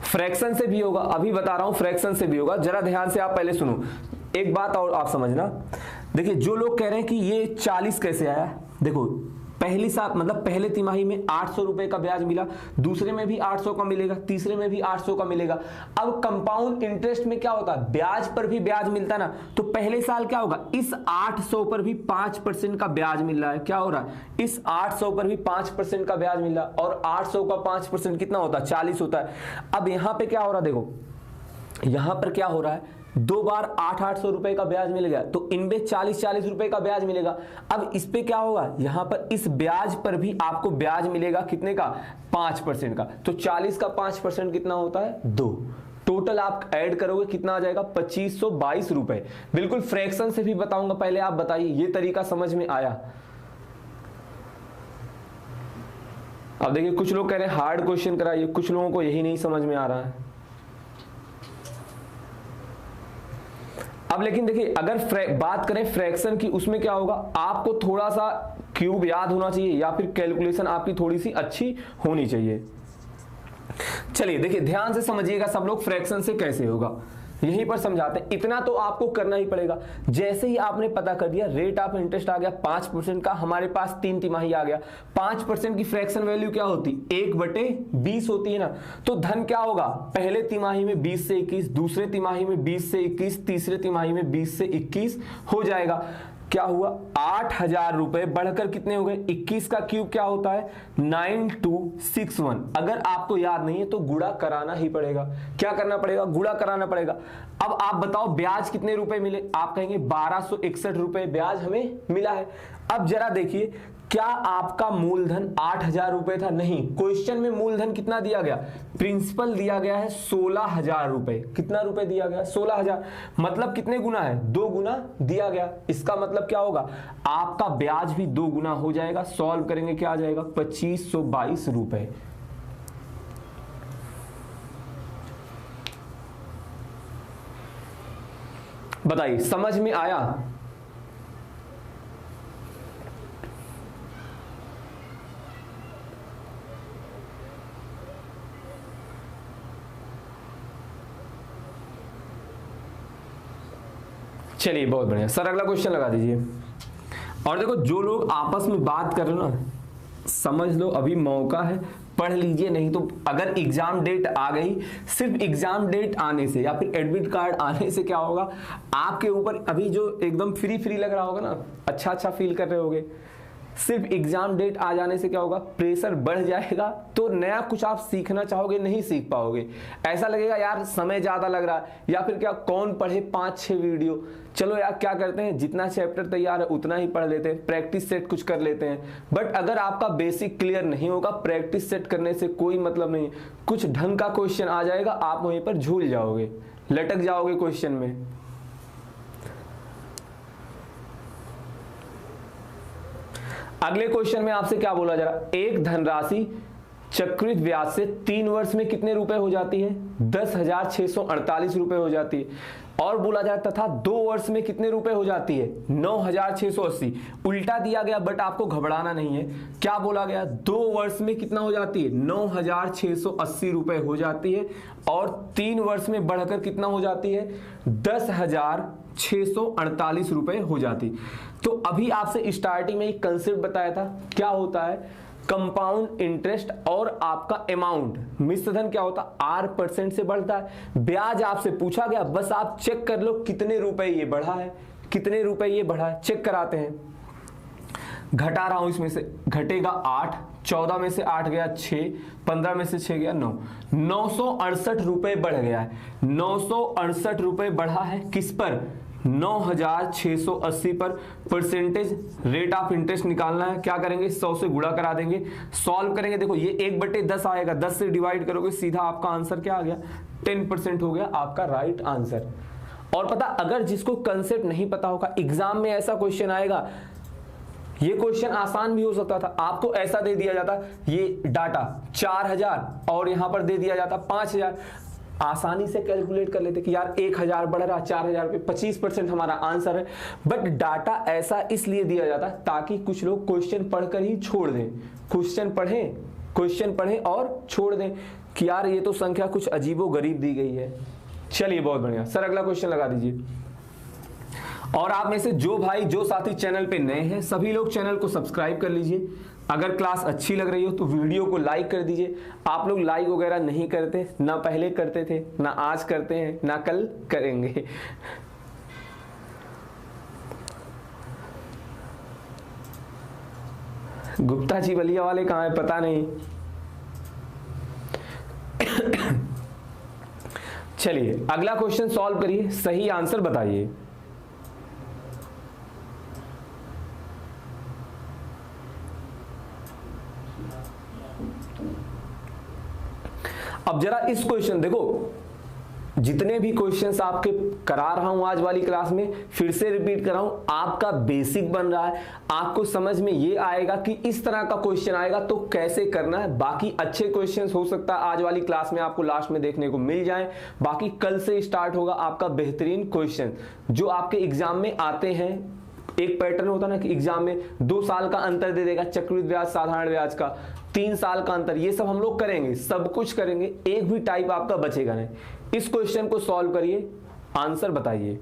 फ्रैक्शन से भी होगा, अभी बता रहा हूं फ्रैक्शन से भी होगा, जरा ध्यान से आप पहले सुनो। एक बात और आप समझना, देखिए जो लोग कह रहे हैं कि ये 40 कैसे आया, देखो पहली साल मतलब पहले तिमाही में 800 रुपए का ब्याज मिला, दूसरे में भी 800 का मिलेगा, तीसरे में भी 800 का मिलेगा। अब कंपाउंड इंटरेस्ट में क्या होता है ब्याज पर भी ब्याज मिलता ना, तो पहले साल क्या होगा इस 800 पर भी 5% का ब्याज मिल रहा है। क्या हो रहा है इस 800 पर भी 5% का ब्याज मिल रहा है, और 800 का 5% कितना होता है 40 होता है। अब यहां पे क्या हो रहा है, देखो यहां पर क्या हो रहा है 2 बार 800 रुपए का ब्याज मिल गया, तो इनमें 40 रुपए का ब्याज मिलेगा। अब इस पे क्या होगा यहां पर इस ब्याज पर भी आपको ब्याज मिलेगा कितने का 5% का, तो 40 का 5% कितना होता है 2। टोटल आप ऐड करोगे कितना आ जाएगा 2522 रुपए। बिल्कुल फ्रैक्शन से भी बताऊंगा, पहले आप बताइए ये तरीका समझ में आया। अब देखिए कुछ लोग कह रहे हैं हार्ड क्वेश्चन कराइए, कुछ लोगों को यही नहीं समझ में आ रहा है। अब लेकिन देखिए अगर बात करें फ्रैक्शन की, उसमें क्या होगा आपको थोड़ा सा क्यूब याद होना चाहिए या फिर कैलकुलेशन आपकी थोड़ी सी अच्छी होनी चाहिए। चलिए देखिए ध्यान से समझिएगा सब लोग फ्रैक्शन से कैसे होगा, यहीं पर समझाते हैं। इतना तो आपको करना ही पड़ेगा। जैसे ही आपने पता कर दिया रेट ऑफ इंटरेस्ट आ गया 5% का, हमारे पास 3 तिमाही आ गया, 5% की फ्रैक्शन वैल्यू क्या होती 1/20 होती है ना, तो धन क्या होगा पहले तिमाही में 20 से 21, दूसरे तिमाही में 20 से 21, तीसरे तिमाही में 20 से 21 हो जाएगा। क्या हुआ 8000 रुपए बढ़कर कितने हो गए 21 का क्यूब क्या होता है 9261। अगर आपको याद नहीं है तो गुणा कराना ही पड़ेगा। क्या करना पड़ेगा गुणा कराना पड़ेगा। अब आप बताओ ब्याज कितने रुपए मिले, आप कहेंगे 1261 रुपए ब्याज हमें मिला है। अब जरा देखिए क्या आपका मूलधन 8,000 रुपए था? नहीं, क्वेश्चन में मूलधन कितना दिया गया? प्रिंसिपल दिया गया है 16,000 रुपए। कितना रुपए दिया गया? 16,000। मतलब कितने गुना है? 2 गुना दिया गया। इसका मतलब क्या होगा? आपका ब्याज भी 2 गुना हो जाएगा। सॉल्व करेंगे क्या आ जाएगा? 2522 रुपए। बताइए, समझ में आया? चलिए, बहुत बढ़िया सर, अगला क्वेश्चन लगा दीजिए। और देखो, जो लोग आपस में बात कर रहे हो ना, समझ लो अभी मौका है, पढ़ लीजिए। नहीं तो अगर एग्जाम डेट आ गई, सिर्फ एग्जाम डेट आने से या फिर एडमिट कार्ड आने से क्या होगा, आपके ऊपर अभी जो एकदम फ्री फ्री लग रहा होगा ना, अच्छा अच्छा फील कर रहे होगे, सिर्फ एग्जाम डेट आ जाने से क्या होगा? प्रेशर बढ़ जाएगा। तो नया कुछ आप सीखना चाहोगे, नहीं सीख पाओगे। ऐसा लगेगा यार समय ज्यादा लग रहा है, या फिर क्या कौन पढ़े 5-6 वीडियो। चलो यार, क्या करते हैं, जितना चैप्टर तैयार है उतना ही पढ़ लेते हैं, प्रैक्टिस सेट कुछ कर लेते हैं। बट अगर आपका बेसिक क्लियर नहीं होगा, प्रैक्टिस सेट करने से कोई मतलब नहीं। कुछ ढंग का क्वेश्चन आ जाएगा, आप वहीं पर झूल जाओगे, लटक जाओगे क्वेश्चन में। अगले क्वेश्चन में आपसे क्या बोला जा रहा है? एक धनराशि चक्रवृद्धि ब्याज से 3 वर्ष में कितने रुपए हो जाती है? 10,648 रुपए हो जाती है। और बोला जाए तथा 2 वर्ष में कितने रुपए हो जाती है? 9,680। उल्टा दिया गया, बट आपको घबराना नहीं है। क्या बोला गया? 2 वर्ष में कितना हो जाती है? 9,680 रुपए हो जाती है। और 3 वर्ष में बढ़कर कितना हो जाती है? 10,648 रुपए हो जाती। तो अभी आपसे स्टार्टिंग में एक कंसेप्ट बताया था, क्या होता है? कंपाउंड इंटरेस्ट और आपका अमाउंट मिश्रधन क्या होता है? R% से बढ़ता है। ब्याज आपसे पूछा गया, बस आप चेक कर लो कितने रुपए ये बढ़ा है, कितने रुपए ये बढ़ा है, चेक कराते हैं। घटा रहा हूं, इसमें से घटेगा 8, 14 में से 8 गया 6, 15 में से 6 गया 9, 968 रुपए बढ़ गया है। 968 रुपए बढ़ा है किस पर? 9,680 पर। परसेंटेज रेट ऑफ इंटरेस्ट निकालना है, क्या करेंगे? 100 से गुणा करा देंगे, सॉल्व करेंगे। देखो ये 1/10 आएगा, 10 से डिवाइड करोगे, सीधा आपका आंसर क्या आ गया? 10% हो गया आपका राइट आंसर। और पता, अगर जिसको कंसेप्ट नहीं पता होगा, एग्जाम में ऐसा क्वेश्चन आएगा, ये क्वेश्चन आसान भी हो सकता था। आपको ऐसा दे दिया जाता, ये डाटा 4,000 और यहां पर दे दिया जाता 5,000, आसानी से कैलकुलेट कर लेते कि यार 1,000 बढ़ रहा, 4,000 पे 25% हमारा आंसर है। बट डाटा ऐसा इसलिए दिया जाता है ताकि कुछ लोग क्वेश्चन पढ़कर ही छोड़ दें। क्वेश्चन पढ़ें और छोड़ दें कि यार ये तो संख्या कुछ अजीबो गरीब दी गई है। चलिए, बहुत बढ़िया सर, अगला क्वेश्चन लगा दीजिए। और आप में से जो भाई, जो साथी चैनल पे नए हैं, सभी लोग चैनल को सब्सक्राइब कर लीजिए। अगर क्लास अच्छी लग रही हो तो वीडियो को लाइक कर दीजिए। आप लोग लाइक वगैरह नहीं करते, ना पहले करते थे, ना आज करते हैं, ना कल करेंगे। गुप्ता जी बलिया वाले कहाँ है पता नहीं। चलिए, अगला क्वेश्चन सॉल्व करिए, सही आंसर बताइए। अब जरा इस क्वेश्चन देखो, जितने भी क्वेश्चंस आपके करा रहा हूं आज वाली क्लास में, फिर से रिपीट कर रहा हूं, आपका बेसिक बन रहा है। आपको समझ में ये आएगा कि इस तरह का क्वेश्चन आएगा तो कैसे करना है। बाकी अच्छे क्वेश्चंस हो सकता है आज वाली क्लास में आपको लास्ट में देखने को मिल जाएं। बाकी कल से स्टार्ट होगा आपका बेहतरीन क्वेश्चन जो आपके एग्जाम में आते हैं। एक पैटर्न होता ना कि एग्जाम में 2 साल का अंतर दे देगा, चक्रवृद्धि ब्याज, साधारण ब्याज का 3 साल का अंतर, ये सब हम लोग करेंगे, सब कुछ करेंगे, एक भी टाइप आपका बचेगा नहीं। इस क्वेश्चन को सॉल्व करिए, आंसर बताइए।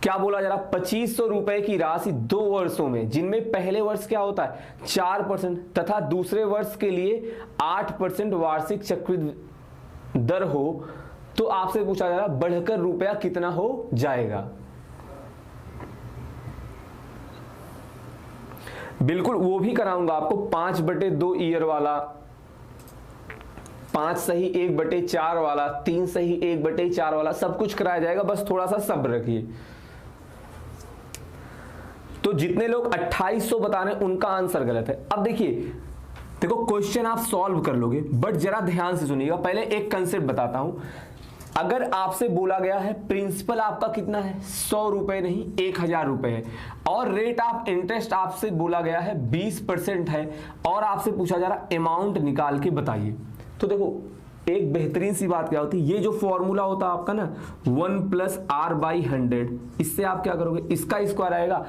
क्या बोला जा रहा? 2,500 रुपए की राशि 2 वर्षों में, जिनमें पहले वर्ष क्या होता है 4% तथा दूसरे वर्ष के लिए 8% वार्षिक चक्रवृद्धि दर हो, तो आपसे पूछा जा रहा बढ़कर रुपया कितना हो जाएगा। बिल्कुल वो भी कराऊंगा आपको, 5/2 ईयर वाला, 5 सही 1/4 वाला, 3 सही 1/4 वाला, सब कुछ कराया जाएगा। बस थोड़ा सा सब्र रखिए। तो जितने लोग 2800 बता रहे हैं उनका आंसर गलत है। अब देखिए, देखो क्वेश्चन आप सॉल्व कर लोगे, बट जरा ध्यान से सुनिएगा। पहले एक कंसेप्ट बताता हूं। अगर आपसे बोला गया है प्रिंसिपल आपका कितना है, 100 रुपए नहीं 1000 रुपए है, और रेट ऑफ इंटरेस्ट आपसे बोला गया है 20% है, और आपसे पूछा जा रहा अमाउंट निकाल के बताइए, तो देखो एक बेहतरीन सी बात क्या होती है, ये जो फॉर्मूला होता है आपका ना 1 + r/100, इससे आप क्या करोगे, इसका स्क्वायर आएगा।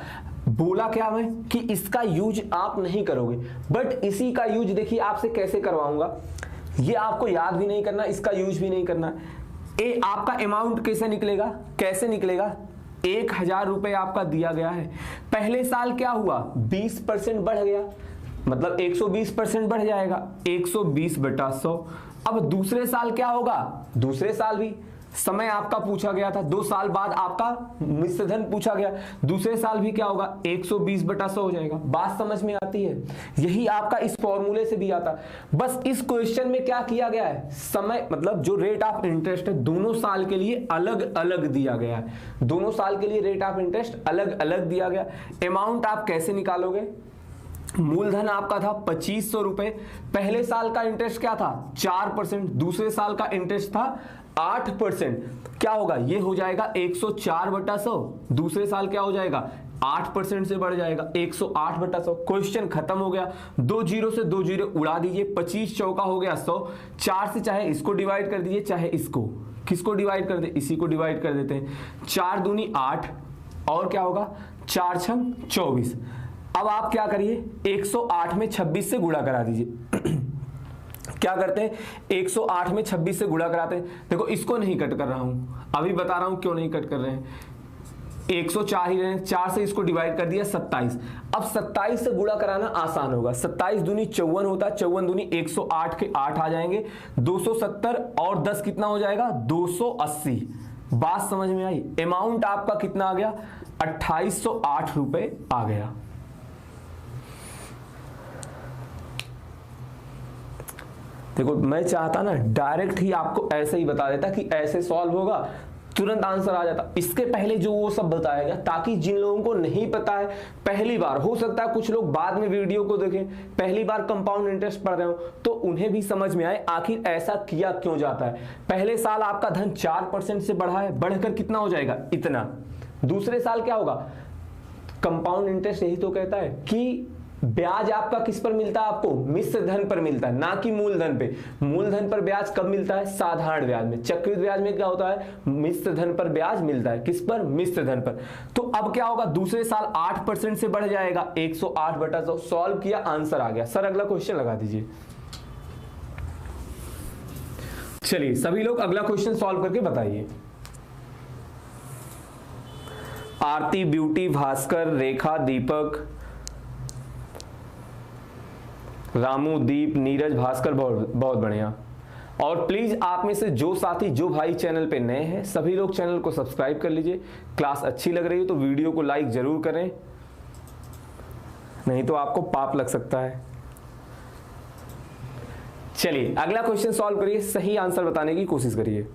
बोला क्या मैं कि इसका यूज आप नहीं करोगे, बट इसी का यूज देखिए आपसे कैसे करवाऊंगा, ये आपको याद भी नहीं करना, इसका यूज भी नहीं करना। आपका अमाउंट कैसे निकलेगा, कैसे निकलेगा, 1000 रुपए आपका दिया गया है, पहले साल क्या हुआ 20% बढ़ गया, मतलब 120% बढ़ जाएगा, 120/100। अब दूसरे साल क्या होगा, दूसरे साल भी समय आपका पूछा गया था, 2 साल बाद आपका मिश्रधन पूछा गया, दूसरे साल भी क्या होगा 120/100 हो जाएगा। बात समझ में आती है, यही आपका इस फॉर्मूले से भी आता। बस इस क्वेश्चन में क्या किया गया है, समय मतलब जो रेट ऑफ इंटरेस्ट है दोनों साल के लिए अलग अलग दिया गया है, दोनों साल के लिए रेट ऑफ इंटरेस्ट अलग अलग दिया गया। अमाउंट आप कैसे निकालोगे, मूलधन आपका था 2500 रुपए, पहले साल का इंटरेस्ट क्या था 4%, दूसरे साल का इंटरेस्ट था 8%, क्या होगा ये हो जाएगा 104/100, दूसरे साल क्या हो जाएगा 8% से बढ़ जाएगा 108/100। क्वेश्चन खत्म हो गया, 2 जीरो से 2 जीरो उड़ा दीजिए, 25 चौका हो गया 100, 4 से चाहे इसको डिवाइड कर दीजिए चाहे इसको, किसको डिवाइड कर दे, इसी को डिवाइड कर देते हैं, 4 दूनी 8 और क्या होगा 4 छंग 24। अब आप क्या करिए 108 में 26 से गुणा करा दीजिए क्या करते हैं 108 में 26 से गुणा कराते हैं, देखो इसको नहीं कट कर रहा हूं, अभी बता रहा हूं क्यों नहीं कट कर रहे हैं, 104 ही रहे, 4 से इसको डिवाइड कर दिया 27। अब 27 से गुणा कराना आसान होगा, 27 दूनी 54 होता, 54 दूनी 108 के 8 आ जाएंगे, 270 और 10 कितना हो जाएगा 280। बात समझ में आई, अमाउंट आपका कितना आ गया 2808 रुपए आ गया। देखो मैं चाहता ना डायरेक्ट ही आपको ऐसे ही बता देता कि ऐसे सॉल्व होगा, तुरंत आंसर आ जाता, इसके पहले जो वो सब बताया गया, ताकि जिन लोगों को नहीं पता है पहली बार, हो सकता है कुछ लोग बाद में वीडियो को देखें, पहली बार कंपाउंड इंटरेस्ट पढ़ रहे हो तो उन्हें भी समझ में आए आखिर ऐसा किया क्यों जाता है। पहले साल आपका धन 4% से बढ़ा है, बढ़कर कितना हो जाएगा इतना, दूसरे साल क्या होगा, कंपाउंड इंटरेस्ट यही तो कहता है कि ब्याज आपका किस पर मिलता है, आपको मिश्र धन पर मिलता है, ना कि मूलधन पे। मूलधन पर ब्याज कब मिलता है, साधारण ब्याज में। चक्रवृद्धि ब्याज में क्या होता है, मिश्र धन पर ब्याज मिलता है, किस पर, मिश्र धन पर। तो अब क्या होगा, दूसरे साल 8% से बढ़ जाएगा, 108/100। सॉल्व किया, आंसर आ गया। सर अगला क्वेश्चन लगा दीजिए। चलिए सभी लोग अगला क्वेश्चन सॉल्व करके बताइए। आरती, ब्यूटी, भास्कर, रेखा, दीपक, रामू, दीप, नीरज, भास्कर, बहुत बढ़िया। और प्लीज आप में से जो साथी जो भाई चैनल पे नए हैं सभी लोग चैनल को सब्सक्राइब कर लीजिए। क्लास अच्छी लग रही है तो वीडियो को लाइक जरूर करें, नहीं तो आपको पाप लग सकता है। चलिए अगला क्वेश्चन सॉल्व करिए, सही आंसर बताने की कोशिश करिए।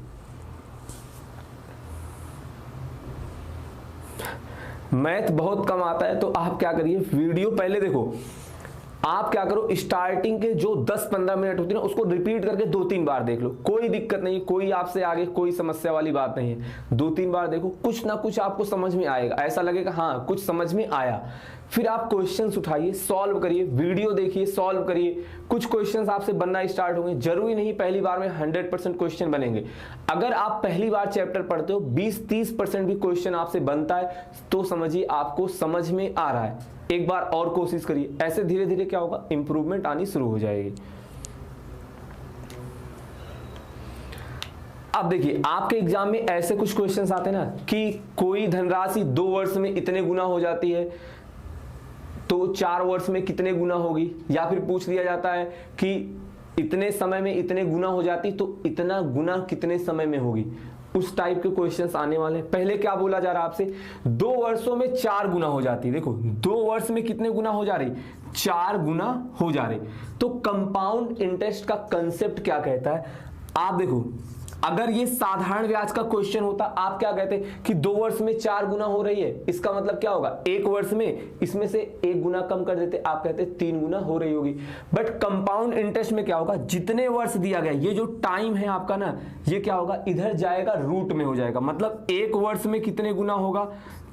मैथ बहुत कम आता है तो आप क्या करिए, वीडियो पहले देखो, आप क्या करो स्टार्टिंग के जो 10-15 मिनट होती है ना उसको रिपीट करके 2-3 बार देख लो, कोई दिक्कत नहीं, कोई आपसे आगे कोई समस्या वाली बात नहीं है। 2-3 बार देखो, कुछ ना कुछ आपको समझ में आएगा, ऐसा लगेगा हाँ कुछ समझ में आया। फिर आप क्वेश्चंस उठाइए, सॉल्व करिए, वीडियो देखिए, सॉल्व करिए। कुछ क्वेश्चंस आपसे बनना स्टार्ट होंगे, जरूरी नहीं पहली बार में 100% क्वेश्चन बनेंगे। अगर आप पहली बार चैप्टर पढ़ते हो 20-30% भी क्वेश्चन आपसे बनता है तो समझिए आपको समझ में आ रहा है। एक बार और कोशिश करिए, ऐसे धीरे धीरे क्या होगा, इंप्रूवमेंट आनी शुरू हो जाएगी। अब देखिए आपके एग्जाम में ऐसे कुछ क्वेश्चंस आते हैं ना कि कोई धनराशि 2 वर्ष में इतने गुना हो जाती है तो 4 वर्ष में कितने गुना होगी, या फिर पूछ दिया जाता है कि इतने समय में इतने गुना हो जाती तो इतना गुना कितने समय में होगी। उस टाइप के क्वेश्चंस आने वाले हैं। पहले क्या बोला जा रहा है आपसे, 2 वर्षों में 4 गुना हो जाती है। देखो 2 वर्ष में कितने गुना हो जा रही, 4 गुना हो जा रही। तो कंपाउंड इंटरेस्ट का कंसेप्ट क्या कहता है, आप देखो अगर ये साधारण ब्याज का क्वेश्चन होता, आप क्या कहते कि 2 वर्ष में 4 गुना हो रही है, इसका मतलब क्या होगा 1 वर्ष में इसमें से 1 गुना कम कर देते, आप कहते 3 गुना हो रही होगी। बट कंपाउंड इंटरेस्ट में क्या होगा, जितने वर्ष दिया गया, ये जो टाइम है आपका ना, ये क्या होगा इधर जाएगा, रूट में हो जाएगा। मतलब 1 वर्ष में कितने गुना होगा,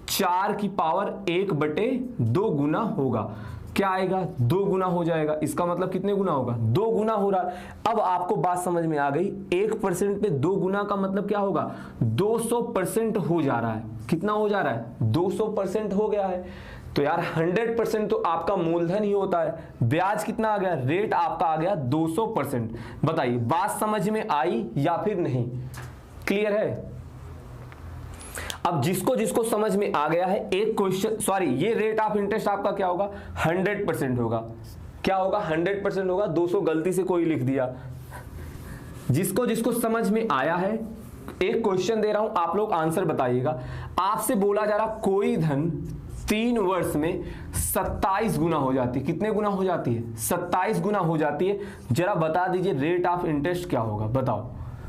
4 की पावर 1/2 गुना होगा। क्या आएगा 2 गुना हो जाएगा। इसका मतलब कितने गुना होगा, 2 गुना हो रहा है। अब आपको बात समझ में आ गई, 1% पे 2 गुना का मतलब क्या होगा, 200% हो जा रहा है। कितना हो जा रहा है, 200% हो गया है। तो यार 100% तो आपका मूलधन ही होता है। ब्याज कितना आ गया, रेट आपका आ गया 200%। बताइए बात समझ में आई या फिर नहीं, क्लियर है। अब जिसको जिसको समझ में आ गया है, एक क्वेश्चन, सॉरी, ये रेट ऑफ इंटरेस्ट आपका क्या होगा, 100% होगा। क्या होगा, 100% होगा। 200 गलती से कोई लिख दिया। जिसको जिसको समझ में आया है, एक क्वेश्चन दे रहा हूं, आप लोग आंसर बताइएगा। आपसे बोला जा रहा कोई धन 3 वर्ष में 27 गुना हो जाती है। कितने गुना हो जाती है, 27 गुना हो जाती है। जरा बता दीजिए रेट ऑफ इंटरेस्ट क्या होगा, बताओ,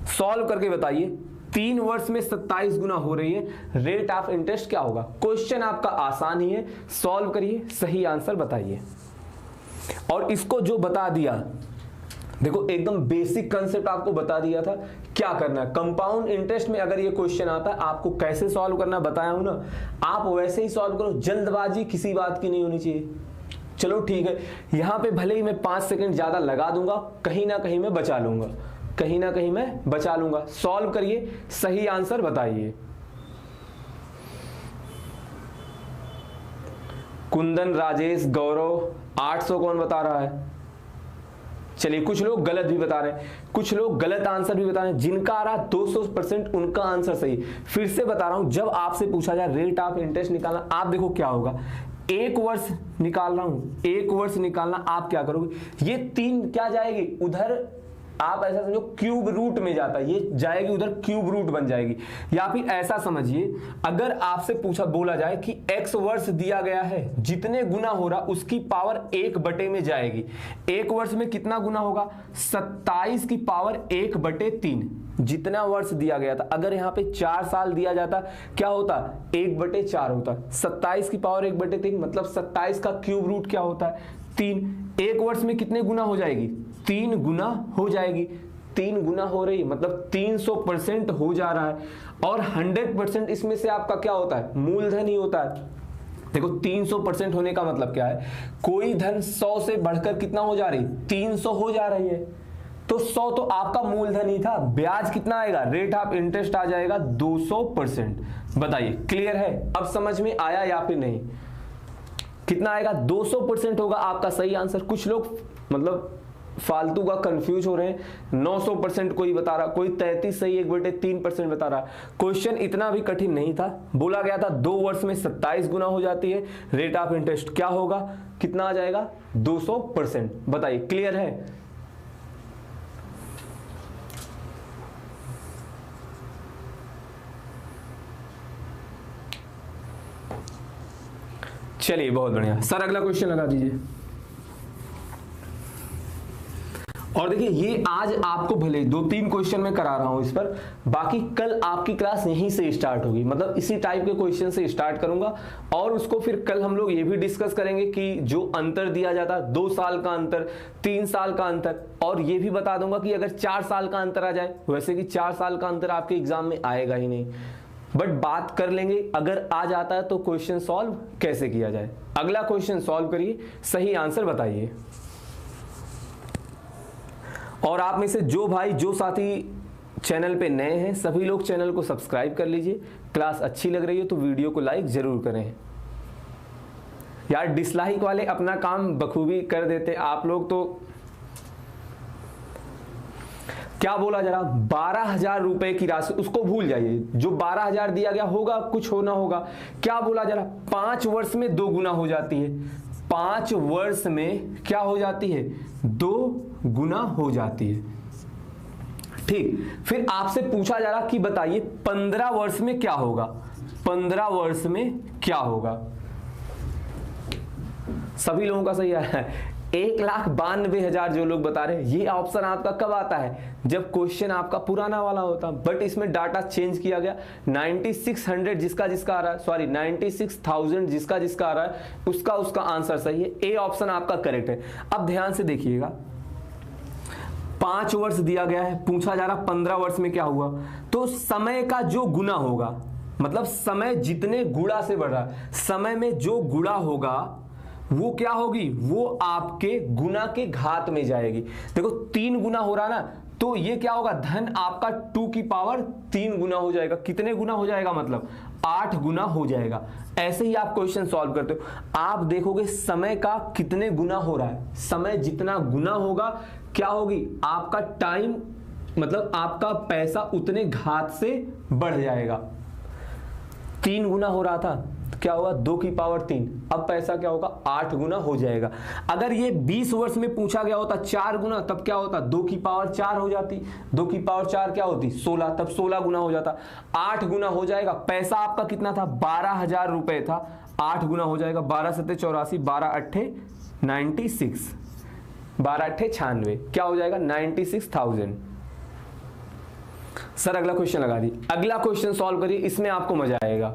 सॉल्व करके बताइए। 3 वर्ष में 27 गुना हो रही है, रेट ऑफ इंटरेस्ट क्या होगा। क्वेश्चन आपका आसान ही है, सॉल्व करिए, सही आंसर बताइए। और इसको जो बता दिया, देखो एकदम बेसिक कंसेप्ट आपको बता दिया था क्या करना है। कंपाउंड इंटरेस्ट में अगर ये क्वेश्चन आता है, आपको कैसे सॉल्व करना बताया हूं ना, आप वैसे ही सॉल्व करो। जल्दबाजी किसी बात की नहीं होनी चाहिए। चलो ठीक है, यहां पे भले ही मैं 5 सेकंड ज्यादा लगा दूंगा, कहीं ना कहीं मैं बचा लूंगा, कहीं ना कहीं मैं बचा लूंगा। सॉल्व करिए, सही आंसर बताइए। कुंदन, राजेश, गौरव 800 कौन बता रहा है। चलिए कुछ लोग गलत भी बता रहे हैं, कुछ लोग गलत आंसर भी बता रहे हैं। जिनका आ रहा 200% उनका आंसर सही। फिर से बता रहा हूं, जब आपसे पूछा जाए रेट ऑफ इंटरेस्ट निकालना, आप देखो क्या होगा, 1 वर्ष निकाल रहा हूं, 1 वर्ष निकालना, आप क्या करोगे, ये 3 क्या जाएगी उधर, आप ऐसा समझो क्यूब रूट में जाता है, ये जाएगी उधर, क्यूब रूट बन जाएगी। या फिर ऐसा समझिए, अगर आपसे पूछा बोला जाए कि x वर्ष दिया गया है, जितने गुना हो रहा उसकी पावर 1/, में जाएगी। 1 वर्ष में कितना गुना होगा, 27 की पावर 1/3। जितना वर्ष दिया गया था, अगर यहाँ पे 4 साल दिया जाता क्या होता, 1/4 होता। 27 की पावर 1/3 मतलब 27 का क्यूब रूट क्या होता है, 3। 1 वर्ष में कितने गुना हो जाएगी, 3 गुना हो जाएगी। 3 गुना हो रही मतलब 300% हो जा रहा है। और 100% इसमें से आपका क्या होता है, मूलधन ही होता है। देखो 300% होने का मतलब क्या है, कोई धन 100 से बढ़कर कितना हो जा रही, 300 हो जा रही है। तो 100 तो आपका मूलधन ही था। ब्याज कितना आएगा, रेट ऑफ इंटरेस्ट आ जाएगा 200%। बताइए क्लियर है, अब समझ में आया या फिर नहीं। कितना आएगा, 200% होगा आपका सही आंसर। कुछ लोग मतलब फालतू का कंफ्यूज हो रहे हैं, 900% कोई बता रहा, कोई 33 सही 1/3% बता रहा। क्वेश्चन इतना भी कठिन नहीं था। बोला गया था 2 वर्ष में 27 गुना हो जाती है, रेट ऑफ इंटरेस्ट क्या होगा, कितना आ जाएगा, 200%। बताइए क्लियर है। चलिए बहुत बढ़िया सर, अगला क्वेश्चन लगा दीजिए। और देखिए ये आज आपको भले 2-3 क्वेश्चन मैं करा रहा हूं इस पर, बाकी कल आपकी क्लास यहीं से स्टार्ट होगी। मतलब इसी टाइप के क्वेश्चन से स्टार्ट करूंगा और उसको फिर कल हम लोग ये भी डिस्कस करेंगे कि जो अंतर दिया जाता है, 2 साल का अंतर, 3 साल का अंतर, और ये भी बता दूंगा कि अगर 4 साल का अंतर आ जाए, वैसे कि 4 साल का अंतर आपके एग्जाम में आएगा ही नहीं, बट बात कर लेंगे अगर आ जाता है तो क्वेश्चन सॉल्व कैसे किया जाए। अगला क्वेश्चन सॉल्व करिए, सही आंसर बताइए। और आप में से जो भाई जो साथी चैनल पे नए हैं, सभी लोग चैनल को सब्सक्राइब कर लीजिए। क्लास अच्छी लग रही है तो वीडियो को लाइक जरूर करें। यार डिसलाइक वाले अपना काम बखूबी कर देते, आप लोग तो क्या बोला जरा, 12,000 रुपए की राशि, उसको भूल जाइए। जो 12,000 दिया गया होगा, कुछ होना होगा। क्या बोला जरा, 5 वर्ष में 2 गुना हो जाती है। 5 वर्ष में क्या हो जाती है, 2 गुना हो जाती है। ठीक, फिर आपसे पूछा जा रहा कि बताइए 15 वर्ष में क्या होगा, 15 वर्ष में क्या होगा। सभी लोगों का सही आया है। 1,92,000 जो लोग बता रहे हैं, ये ऑप्शन आपका कब आता है? जब क्वेश्चन आपका पुराना वाला होता, बट इसमें डाटा चेंज किया गया। 9600 जिसका जिसका आ रहा है, सॉरी 96,000 जिसका जिसका आ रहा है, उसका आंसर सही है। ए ऑप्शन आपका करेक्ट है। अब ध्यान से देखिएगा, 5 वर्ष दिया गया है, पूछा जा रहा 15 वर्ष में क्या हुआ, तो समय का जो गुना होगा, मतलब समय जितने गुणा से बढ़ रहा है, समय में जो गुणा होगा वो क्या होगी? वो आपके गुना के घात में जाएगी। देखो 3 गुना हो रहा ना, तो ये क्या होगा? धन आपका 2 की पावर 3 गुना हो जाएगा। कितने गुना हो जाएगा? मतलब 8 गुना हो जाएगा। ऐसे ही आप क्वेश्चन सॉल्व करते हो, आप देखोगे समय का कितने गुना हो रहा है, समय जितना गुना होगा क्या होगी? आपका टाइम, मतलब आपका पैसा उतने घात से बढ़ जाएगा। 3 गुना हो रहा था, क्या होगा? 2 की पावर 3, अब पैसा क्या होगा? 8 गुना हो जाएगा। अगर ये 20 वर्ष में पूछा गया होता 4 गुना, तब क्या होता? 2 की पावर 4 हो जाती, 2 की पावर 4 क्या होती? 16, तब 16 गुना हो जाता। 8 गुना हो जाएगा। पैसा आपका कितना था? 12,000 रुपए था, 8 गुना हो जाएगा। 12 7 84, 12 8 96, 12 8 96, क्या हो जाएगा? 96,000। सर अगला क्वेश्चन लगा दी। अगला क्वेश्चन सॉल्व करिए, इसमें आपको मजा आएगा।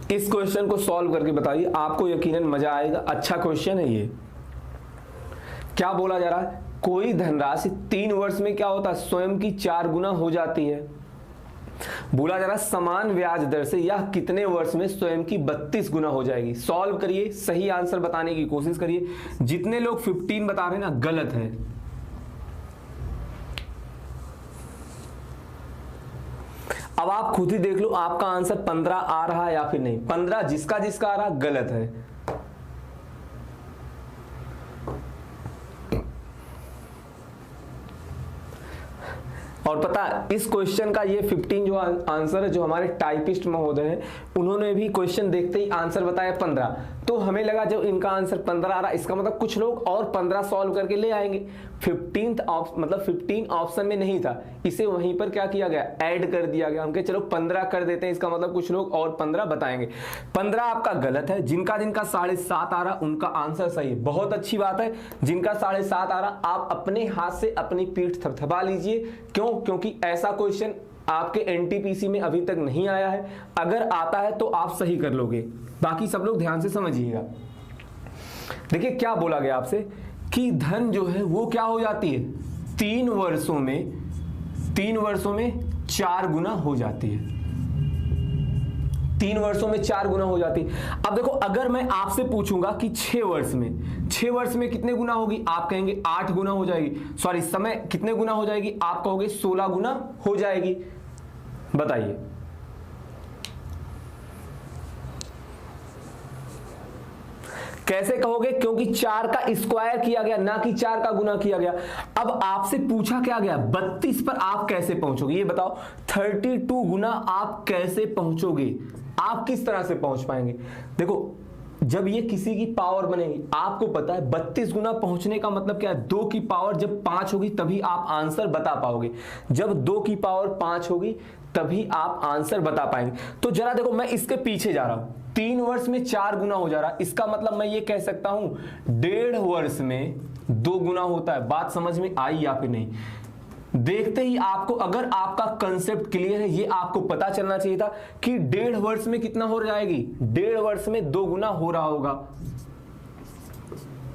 इस क्वेश्चन को सॉल्व करके बताइए, आपको यकीनन मजा आएगा। अच्छा क्वेश्चन है ये। क्या बोला जा रहा है? कोई धनराशि 3 वर्ष में क्या होता है? स्वयं की 4 गुना हो जाती है। बोला जा रहा है समान ब्याज दर से यह कितने वर्ष में स्वयं की 32 गुना हो जाएगी। सॉल्व करिए, सही आंसर बताने की कोशिश करिए। जितने लोग 15 बता रहे हैं ना, गलत है। अब आप खुद ही देख लो आपका आंसर 15 आ रहा है या फिर नहीं। 15 जिसका जिसका आ रहा गलत है। और पता इस क्वेश्चन का ये 15 जो आंसर है, जो हमारे टाइपिस्ट महोदय हैं, उन्होंने भी क्वेश्चन देखते ही आंसर बताया 15। तो हमें लगा जब इनका आंसर 15 आ रहा, इसका मतलब कुछ लोग और 15 सॉल्व करके ले आएंगे। 15 ऑप्शन में नहीं था, इसे वहीं पर क्या किया गया? ऐड कर दिया गया। हम कहे चलो 15 कर देते हैं, इसका मतलब कुछ लोग और 15 बताएंगे। 15 आपका गलत है। जिनका जिनका 7.5 आ रहा उनका आंसर सही है। बहुत अच्छी बात है। जिनका 7.5 आ रहा, आप अपने हाथ से अपनी पीठ थपथपा लीजिए। क्यों? क्योंकि ऐसा क्वेश्चन आपके एनटीपीसी में अभी तक नहीं आया है। अगर आता है तो आप सही कर लोगे। बाकी सब लोग ध्यान से समझिएगा। देखिए क्या बोला गया आपसे कि धन जो है वो क्या हो जाती है? 3 वर्षों में 4 गुना हो जाती है। 3 वर्षों में 4 गुना हो जाती है। अब देखो अगर मैं आपसे पूछूंगा कि 6 वर्ष में कितने गुना होगी? आप कहेंगे 8 गुना हो जाएगी। सॉरी, समय कितने गुना हो जाएगी? आप कहोगे 16 गुना हो जाएगी। बताइए। कैसे कहोगे? क्योंकि 4 का स्क्वायर किया गया, ना कि 4 का गुना किया गया। अब आपसे पूछा क्या गया? 32 पर आप कैसे पहुंचोगे? ये बताओ। 32 गुना आप कैसे पहुंचोगे? आप किस तरह से पहुंच पाएंगे? देखो जब ये किसी की पावर बनेगी, आपको पता है 32 गुना पहुंचने का मतलब क्या है? 2 की पावर जब 5 होगी तभी आप आंसर बता पाओगे। जब 2 की पावर 5 होगी तभी आप आंसर बता पाएंगे। तो जरा देखो, मैं इसके पीछे जा रहा हूं। 3 वर्ष में 4 गुना हो जा रहा है, इसका मतलब मैं ये कह सकता हूं 1.5 वर्ष में 2 गुना होता है। बात समझ में आई या फिर नहीं? देखते ही आपको, अगर आपका कंसेप्ट क्लियर है, ये आपको पता चलना चाहिए था कि 1.5 वर्ष में कितना हो जाएगी? 1.5 वर्ष में 2 गुना हो रहा होगा।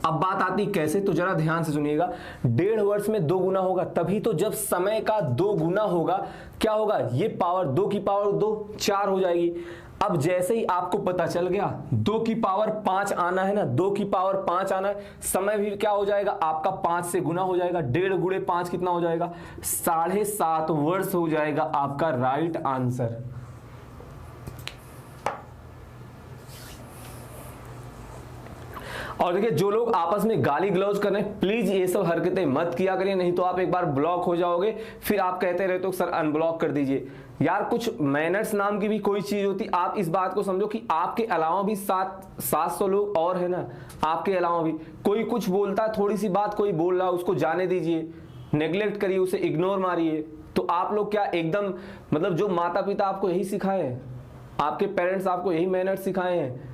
अब बात आती कैसे, तो जरा ध्यान से सुनिएगा। 1.5 वर्ष में 2 गुना होगा तभी तो, जब समय का 2 गुना होगा क्या होगा, ये पावर 2 की पावर 2 4 हो जाएगी। अब जैसे ही आपको पता चल गया 2 की पावर 5 आना है ना, 2 की पावर 5 आना है, समय भी क्या हो जाएगा आपका 5 से गुना हो जाएगा, 1.5 गुणे 5 कितना हो जाएगा, 7.5 वर्ष हो जाएगा आपका राइट आंसर। और देखिए जो लोग आपस में गाली गलौज कर रहे हैं, प्लीज ये सब हरकतें मत किया करिए, नहीं तो आप एक बार ब्लॉक हो जाओगे, फिर आप कहते रहते हो सर अनब्लॉक कर दीजिए। यार कुछ मैनर्स नाम की भी कोई चीज होती, आप इस बात को समझो कि आपके अलावा भी 700 लोग और है ना, आपके अलावा भी कोई कुछ बोलता है, थोड़ी सी बात कोई बोल रहा है उसको जाने दीजिए, नेग्लेक्ट करिए, उसे इग्नोर मारिए। तो आप लोग क्या एकदम मतलब जो माता पिता आपको यही सिखाए हैं, आपके पेरेंट्स आपको यही मैनर्स सिखाए हैं,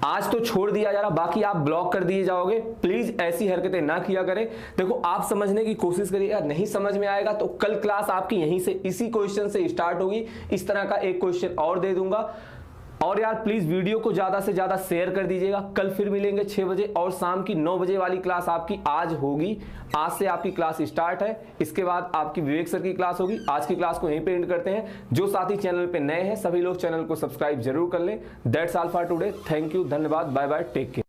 आज तो छोड़ दिया जा रहा, बाकी आप ब्लॉक कर दिए जाओगे। प्लीज ऐसी हरकतें ना किया करें। देखो आप समझने की कोशिश करिए, यार नहीं समझ में आएगा तो कल क्लास आपकी यहीं से इसी क्वेश्चन से स्टार्ट होगी, इस तरह का एक क्वेश्चन और दे दूंगा। और यार प्लीज वीडियो को ज्यादा से ज्यादा शेयर कर दीजिएगा। कल फिर मिलेंगे 6 बजे और शाम की 9 बजे वाली क्लास आपकी आज होगी। आज से आपकी क्लास स्टार्ट है, इसके बाद आपकी विवेक सर की क्लास होगी। आज की क्लास को यहीं पे एंड करते हैं। जो साथी चैनल पे नए हैं सभी लोग चैनल को सब्सक्राइब जरूर कर लें। That's all for today. Thank you, धन्यवाद, बाय बाय, टेक केयर।